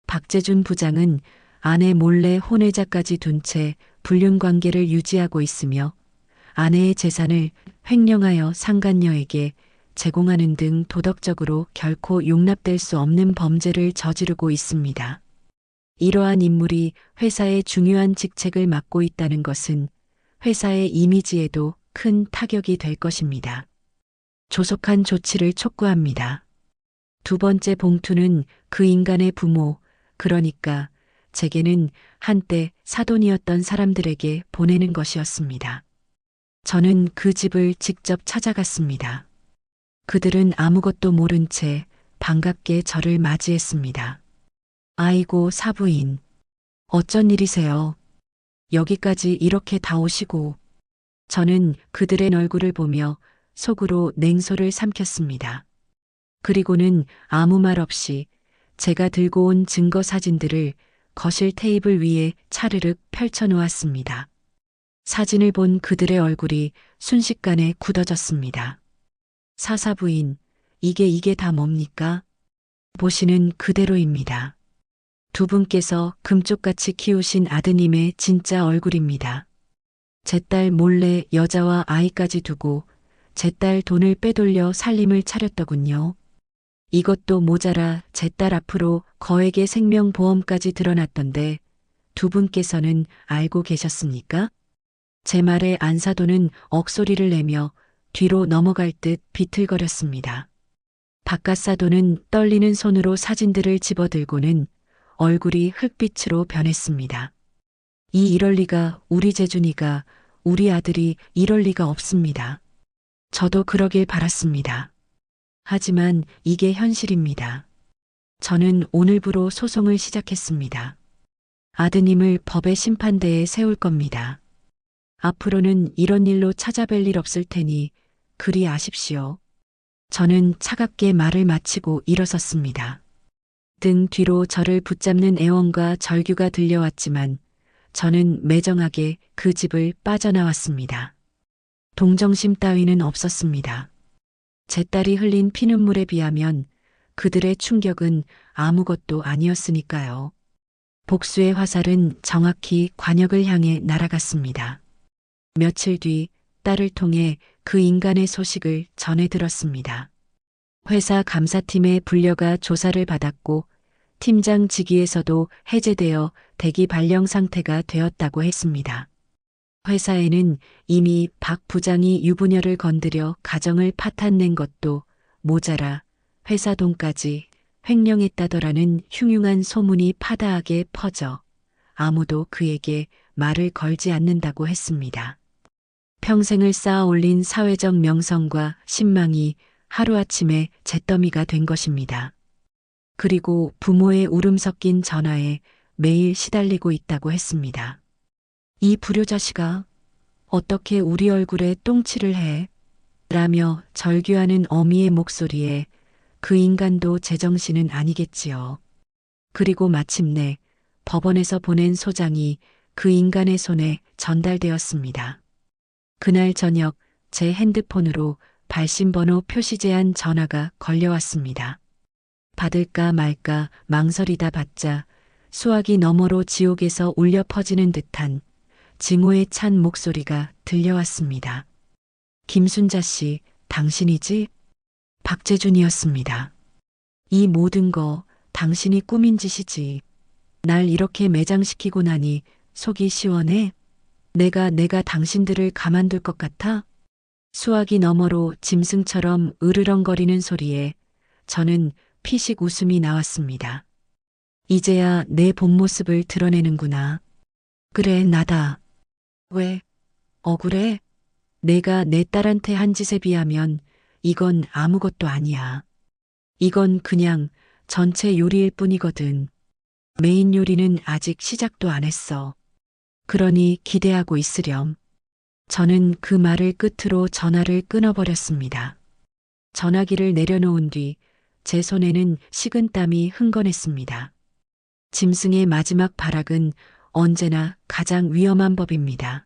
박재준 부장은 아내 몰래 혼외자까지 둔 채 불륜 관계를 유지하고 있으며 아내의 재산을 횡령하여 상간녀에게 제공하는 등 도덕적으로 결코 용납될 수 없는 범죄를 저지르고 있습니다. 이러한 인물이 회사의 중요한 직책을 맡고 있다는 것은 회사의 이미지에도 큰 타격이 될 것입니다. 조속한 조치를 촉구합니다. 두 번째 봉투는 그 인간의 부모, 그러니까 제게는 한때 사돈이었던 사람들에게 보내는 것이었습니다. 저는 그 집을 직접 찾아갔습니다. 그들은 아무것도 모른 채 반갑게 저를 맞이했습니다. 아이고 사부인, 어쩐 일이세요? 여기까지 이렇게 다 오시고. 저는 그들의 얼굴을 보며 속으로 냉소를 삼켰습니다. 그리고는 아무 말 없이 제가 들고 온 증거 사진들을 거실 테이블 위에 차르륵 펼쳐놓았습니다. 사진을 본 그들의 얼굴이 순식간에 굳어졌습니다. 사사부인, 이게 다 뭡니까? 보시는 그대로입니다. 두 분께서 금쪽같이 키우신 아드님의 진짜 얼굴입니다. 제 딸 몰래 여자와 아이까지 두고 제 딸 돈을 빼돌려 살림을 차렸더군요. 이것도 모자라 제 딸 앞으로 거액의 생명보험까지 드러났던데 두 분께서는 알고 계셨습니까? 제 말에 안사돈은 억소리를 내며 뒤로 넘어갈 듯 비틀거렸습니다. 바깥사돈은 떨리는 손으로 사진들을 집어들고는 얼굴이 흙빛으로 변했습니다. 이럴 리가, 우리 재준이가, 우리 아들이 이럴 리가 없습니다. 저도 그러길 바랐습니다. 하지만 이게 현실입니다. 저는 오늘부로 소송을 시작했습니다. 아드님을 법의 심판대에 세울 겁니다. 앞으로는 이런 일로 찾아뵐 일 없을 테니 그리 아십시오. 저는 차갑게 말을 마치고 일어섰습니다. 등 뒤로 저를 붙잡는 애원과 절규가 들려왔지만 저는 매정하게 그 집을 빠져나왔습니다. 동정심 따위는 없었습니다. 제 딸이 흘린 피눈물에 비하면 그들의 충격은 아무것도 아니었으니까요. 복수의 화살은 정확히 관역을 향해 날아갔습니다. 며칠 뒤 딸을 통해 그 인간의 소식을 전해 들었습니다. 회사 감사팀에 불려가 조사를 받았고 팀장 직위에서도 해제되어 대기 발령 상태가 되었다고 했습니다. 회사에는 이미 박 부장이 유부녀를 건드려 가정을 파탄낸 것도 모자라 회사 돈까지 횡령했다더라는 흉흉한 소문이 파다하게 퍼져 아무도 그에게 말을 걸지 않는다고 했습니다. 평생을 쌓아 올린 사회적 명성과 신망이 하루아침에 잿더미가 된 것입니다. 그리고 부모의 울음 섞인 전화에 매일 시달리고 있다고 했습니다. 이 불효자식아, 어떻게 우리 얼굴에 똥칠을 해? 라며 절규하는 어미의 목소리에 그 인간도 제정신은 아니겠지요. 그리고 마침내 법원에서 보낸 소장이 그 인간의 손에 전달되었습니다. 그날 저녁 제 핸드폰으로 발신번호 표시 제한 전화가 걸려왔습니다. 받을까 말까 망설이다 받자 수화기 너머로 지옥에서 울려 퍼지는 듯한 증오에 찬 목소리가 들려왔습니다. 김순자 씨, 당신이지? 박재준이었습니다. 이 모든 거 당신이 꾸민 짓이지. 날 이렇게 매장시키고 나니 속이 시원해? 내가 당신들을 가만둘 것 같아? 수화기 너머로 짐승처럼 으르렁거리는 소리에 저는 피식 웃음이 나왔습니다. 이제야 내 본 모습을 드러내는구나. 그래, 나다. 왜? 억울해? 내가 내 딸한테 한 짓에 비하면 이건 아무것도 아니야. 이건 그냥 전체 요리일 뿐이거든. 메인 요리는 아직 시작도 안 했어. 그러니 기대하고 있으렴. 저는 그 말을 끝으로 전화를 끊어버렸습니다. 전화기를 내려놓은 뒤 제 손에는 식은땀이 흥건했습니다. 짐승의 마지막 발악은 언제나 가장 위험한 법입니다.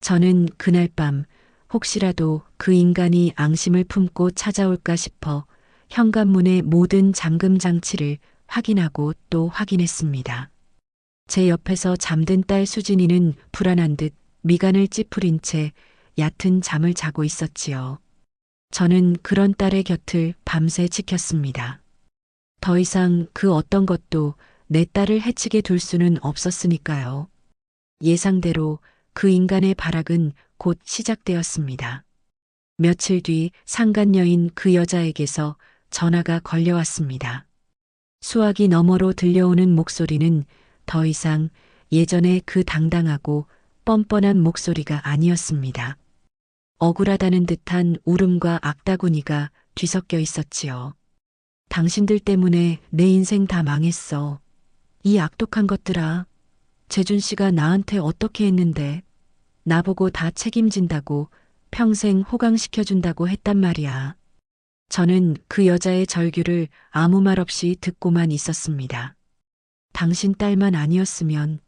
저는 그날 밤 혹시라도 그 인간이 앙심을 품고 찾아올까 싶어 현관문의 모든 잠금 장치를 확인하고 또 확인했습니다. 제 옆에서 잠든 딸 수진이는 불안한 듯 미간을 찌푸린 채 얕은 잠을 자고 있었지요. 저는 그런 딸의 곁을 밤새 지켰습니다. 더 이상 그 어떤 것도 내 딸을 해치게 둘 수는 없었으니까요. 예상대로 그 인간의 발악은 곧 시작되었습니다. 며칠 뒤 상간녀인 그 여자에게서 전화가 걸려왔습니다. 수화기 너머로 들려오는 목소리는 더 이상 예전의 그 당당하고 뻔뻔한 목소리가 아니었습니다. 억울하다는 듯한 울음과 악다구니가 뒤섞여 있었지요. 당신들 때문에 내 인생 다 망했어. 이 악독한 것들아. 재준 씨가 나한테 어떻게 했는데 나보고 다 책임진다고 평생 호강시켜준다고 했단 말이야. 저는 그 여자의 절규를 아무 말 없이 듣고만 있었습니다. 당신 딸만 아니었으면,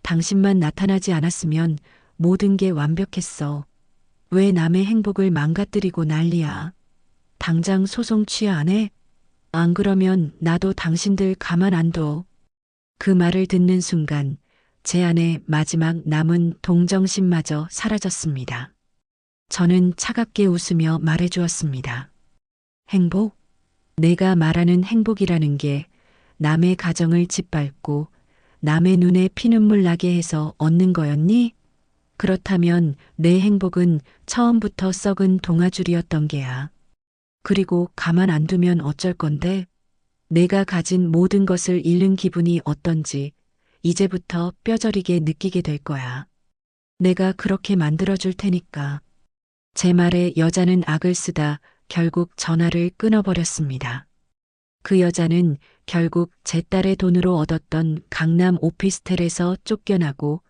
당신만 나타나지 않았으면 모든 게 완벽했어. 왜 남의 행복을 망가뜨리고 난리야. 당장 소송 취하 안 해? 안 그러면 나도 당신들 가만 안 둬. 그 말을 듣는 순간 제 안에 마지막 남은 동정심마저 사라졌습니다. 저는 차갑게 웃으며 말해주었습니다. 행복? 내가 말하는 행복이라는 게 남의 가정을 짓밟고 남의 눈에 피눈물 나게 해서 얻는 거였니? 그렇다면 내 행복은 처음부터 썩은 동아줄이었던 게야. 그리고 가만 안 두면 어쩔 건데? 내가 가진 모든 것을 잃는 기분이 어떤지 이제부터 뼈저리게 느끼게 될 거야. 내가 그렇게 만들어줄 테니까. 제 말에 여자는 악을 쓰다 결국 전화를 끊어버렸습니다. 그 여자는 결국 제 딸의 돈으로 얻었던 강남 오피스텔에서 쫓겨나고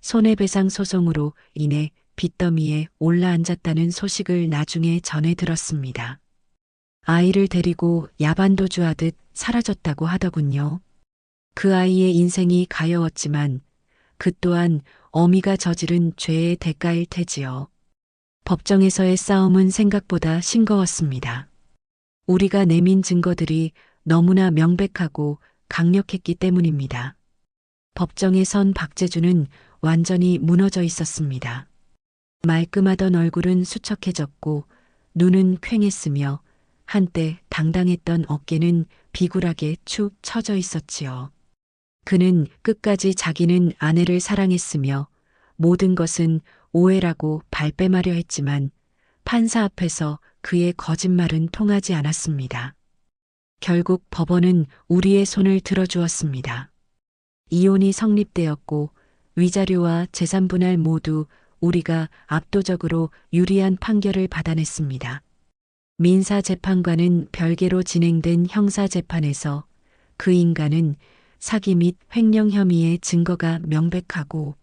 손해배상 소송으로 인해 빚더미에 올라앉았다는 소식을 나중에 전해 들었습니다. 아이를 데리고 야반도주하듯 사라졌다고 하더군요. 그 아이의 인생이 가여웠지만 그 또한 어미가 저지른 죄의 대가일 테지요. 법정에서의 싸움은 생각보다 싱거웠습니다. 우리가 내민 증거들이 너무나 명백하고 강력했기 때문입니다. 법정에 선 박재준은 완전히 무너져 있었습니다. 말끔하던 얼굴은 수척해졌고 눈은 퀭했으며 한때 당당했던 어깨는 비굴하게 축 처져 있었지요. 그는 끝까지 자기는 아내를 사랑했으며 모든 것은 오해라고 발뺌하려 했지만 판사 앞에서 그의 거짓말은 통하지 않았습니다. 결국 법원은 우리의 손을 들어주었습니다. 이혼이 성립되었고 위자료와 재산분할 모두 우리가 압도적으로 유리한 판결을 받아냈습니다. 민사재판과는 별개로 진행된 형사재판에서 그 인간은 사기 및 횡령 혐의의 증거가 명백하고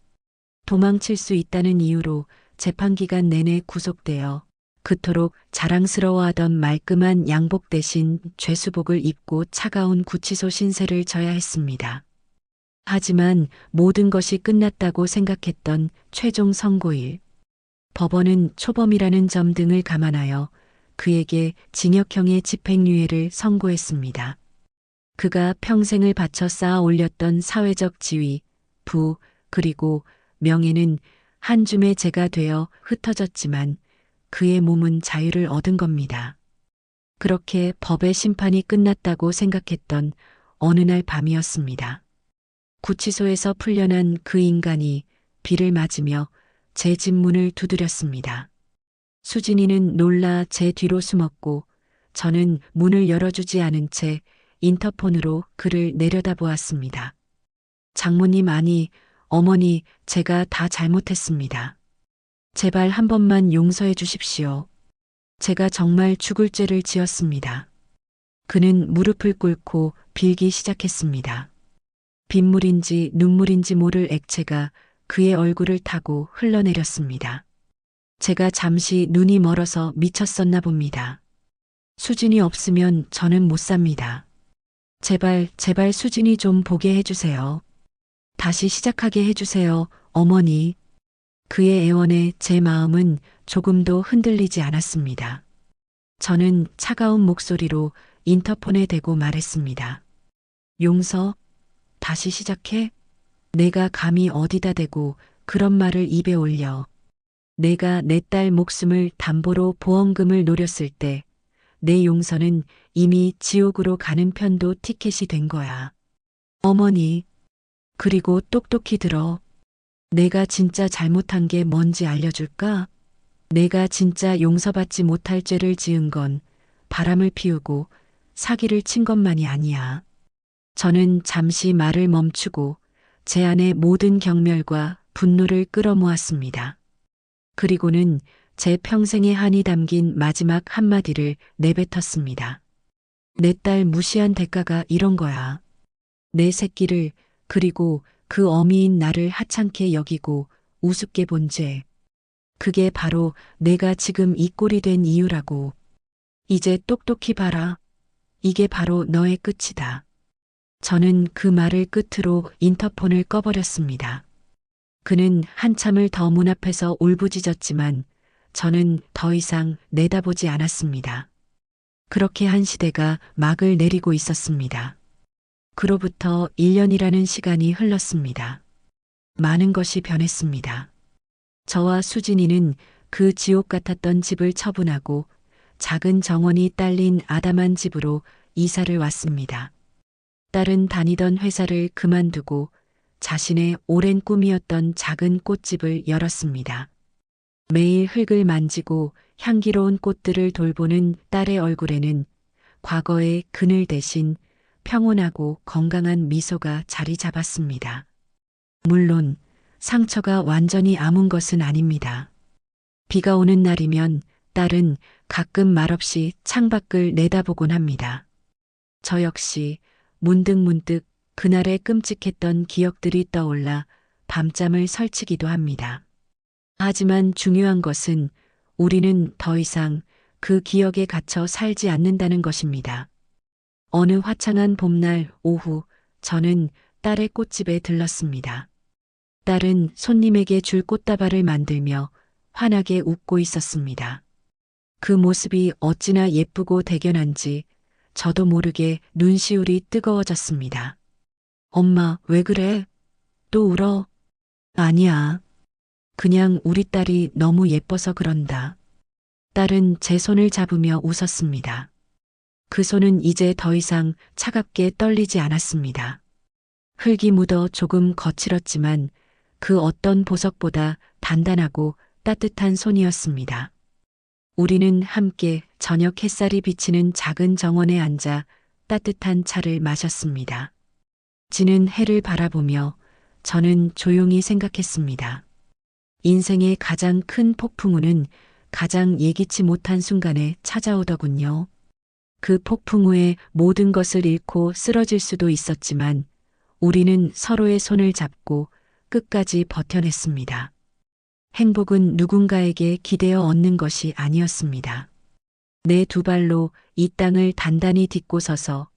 도망칠 수 있다는 이유로 재판기간 내내 구속되어 그토록 자랑스러워하던 말끔한 양복 대신 죄수복을 입고 차가운 구치소 신세를 져야 했습니다. 하지만 모든 것이 끝났다고 생각했던 최종 선고일. 법원은 초범이라는 점 등을 감안하여 그에게 징역형의 집행유예를 선고했습니다. 그가 평생을 바쳐 쌓아 올렸던 사회적 지위, 부, 그리고 명예는 한 줌의 재가 되어 흩어졌지만 그의 몸은 자유를 얻은 겁니다. 그렇게 법의 심판이 끝났다고 생각했던 어느 날 밤이었습니다. 구치소에서 풀려난 그 인간이 비를 맞으며 제 집 문을 두드렸습니다. 수진이는 놀라 제 뒤로 숨었고 저는 문을 열어주지 않은 채 인터폰으로 그를 내려다보았습니다. 장모님 아니, 어머니, 제가 다 잘못했습니다. 제발 한 번만 용서해 주십시오. 제가 정말 죽을 죄를 지었습니다. 그는 무릎을 꿇고 빌기 시작했습니다. 빗물인지 눈물인지 모를 액체가 그의 얼굴을 타고 흘러내렸습니다. 제가 잠시 눈이 멀어서 미쳤었나 봅니다. 수진이 없으면 저는 못 삽니다. 제발, 제발 수진이 좀 보게 해주세요. 다시 시작하게 해주세요, 어머니. 그의 애원에 제 마음은 조금도 흔들리지 않았습니다. 저는 차가운 목소리로 인터폰에 대고 말했습니다. 용서? 다시 시작해? 내가 감히 어디다 대고 그런 말을 입에 올려. 내가 내 딸 목숨을 담보로 보험금을 노렸을 때 내 용서는 이미 지옥으로 가는 편도 티켓이 된 거야. 어머니, 그리고 똑똑히 들어. 내가 진짜 잘못한 게 뭔지 알려줄까? 내가 진짜 용서받지 못할 죄를 지은 건 바람을 피우고 사기를 친 것만이 아니야. 저는 잠시 말을 멈추고 제 안의 모든 경멸과 분노를 끌어모았습니다. 그리고는 제 평생의 한이 담긴 마지막 한마디를 내뱉었습니다. 내 딸 무시한 대가가 이런 거야. 내 새끼를, 그리고 그 어미인 나를 하찮게 여기고 우습게 본 죄. 그게 바로 내가 지금 이 꼴이 된 이유라고. 이제 똑똑히 봐라. 이게 바로 너의 끝이다. 저는 그 말을 끝으로 인터폰을 꺼버렸습니다. 그는 한참을 더 문 앞에서 울부짖었지만 저는 더 이상 내다보지 않았습니다. 그렇게 한 시대가 막을 내리고 있었습니다. 그로부터 1년이라는 시간이 흘렀습니다. 많은 것이 변했습니다. 저와 수진이는 그 지옥 같았던 집을 처분하고 작은 정원이 딸린 아담한 집으로 이사를 왔습니다. 딸은 다니던 회사를 그만두고 자신의 오랜 꿈이었던 작은 꽃집을 열었습니다. 매일 흙을 만지고 향기로운 꽃들을 돌보는 딸의 얼굴에는 과거의 그늘 대신 평온하고 건강한 미소가 자리 잡았습니다. 물론 상처가 완전히 아문 것은 아닙니다. 비가 오는 날이면 딸은 가끔 말없이 창밖을 내다보곤 합니다. 저 역시 문득문득 그날의 끔찍했던 기억들이 떠올라 밤잠을 설치기도 합니다. 하지만 중요한 것은 우리는 더 이상 그 기억에 갇혀 살지 않는다는 것입니다. 어느 화창한 봄날 오후 저는 딸의 꽃집에 들렀습니다. 딸은 손님에게 줄 꽃다발을 만들며 환하게 웃고 있었습니다. 그 모습이 어찌나 예쁘고 대견한지 저도 모르게 눈시울이 뜨거워졌습니다. 엄마, 왜 그래? 또 울어? 아니야. 그냥 우리 딸이 너무 예뻐서 그런다. 딸은 제 손을 잡으며 웃었습니다. 그 손은 이제 더 이상 차갑게 떨리지 않았습니다. 흙이 묻어 조금 거칠었지만 그 어떤 보석보다 단단하고 따뜻한 손이었습니다. 우리는 함께 저녁 햇살이 비치는 작은 정원에 앉아 따뜻한 차를 마셨습니다. 지는 해를 바라보며 저는 조용히 생각했습니다. 인생의 가장 큰 폭풍우는 가장 예기치 못한 순간에 찾아오더군요. 그 폭풍 후에 모든 것을 잃고 쓰러질 수도 있었지만 우리는 서로의 손을 잡고 끝까지 버텨냈습니다. 행복은 누군가에게 기대어 얻는 것이 아니었습니다. 내 두 발로 이 땅을 단단히 딛고 서서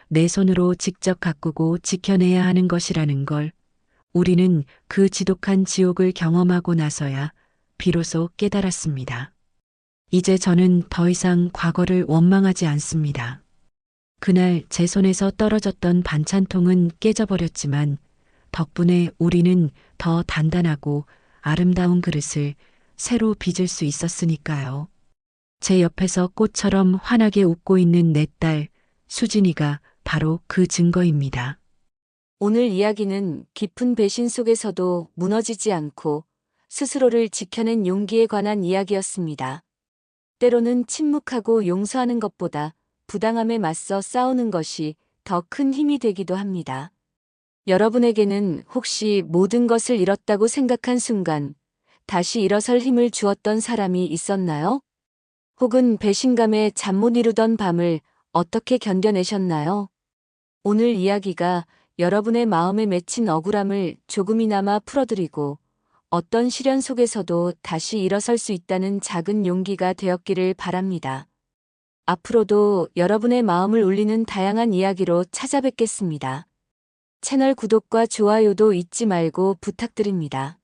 내 손으로 직접 가꾸고 지켜내야 하는 것이라는 걸 우리는 그 지독한 지옥을 경험하고 나서야 비로소 깨달았습니다. 이제 저는 더 이상 과거를 원망하지 않습니다. 그날 제 손에서 떨어졌던 반찬통은 깨져버렸지만 덕분에 우리는 더 단단하고 아름다운 그릇을 새로 빚을 수 있었으니까요. 제 옆에서 꽃처럼 환하게 웃고 있는 내 딸 수진이가 바로 그 증거입니다. 오늘 이야기는 깊은 배신 속에서도 무너지지 않고 스스로를 지켜낸 용기에 관한 이야기였습니다. 때로는 침묵하고 용서하는 것보다 부당함에 맞서 싸우는 것이 더 큰 힘이 되기도 합니다. 여러분에게는 혹시 모든 것을 잃었다고 생각한 순간 다시 일어설 힘을 주었던 사람이 있었나요? 혹은 배신감에 잠 못 이루던 밤을 어떻게 견뎌내셨나요? 오늘 이야기가 여러분의 마음에 맺힌 억울함을 조금이나마 풀어드리고 어떤 시련 속에서도 다시 일어설 수 있다는 작은 용기가 되었기를 바랍니다. 앞으로도 여러분의 마음을 울리는 다양한 이야기로 찾아뵙겠습니다. 채널 구독과 좋아요도 잊지 말고 부탁드립니다.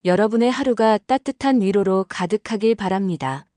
여러분의 하루가 따뜻한 위로로 가득하길 바랍니다.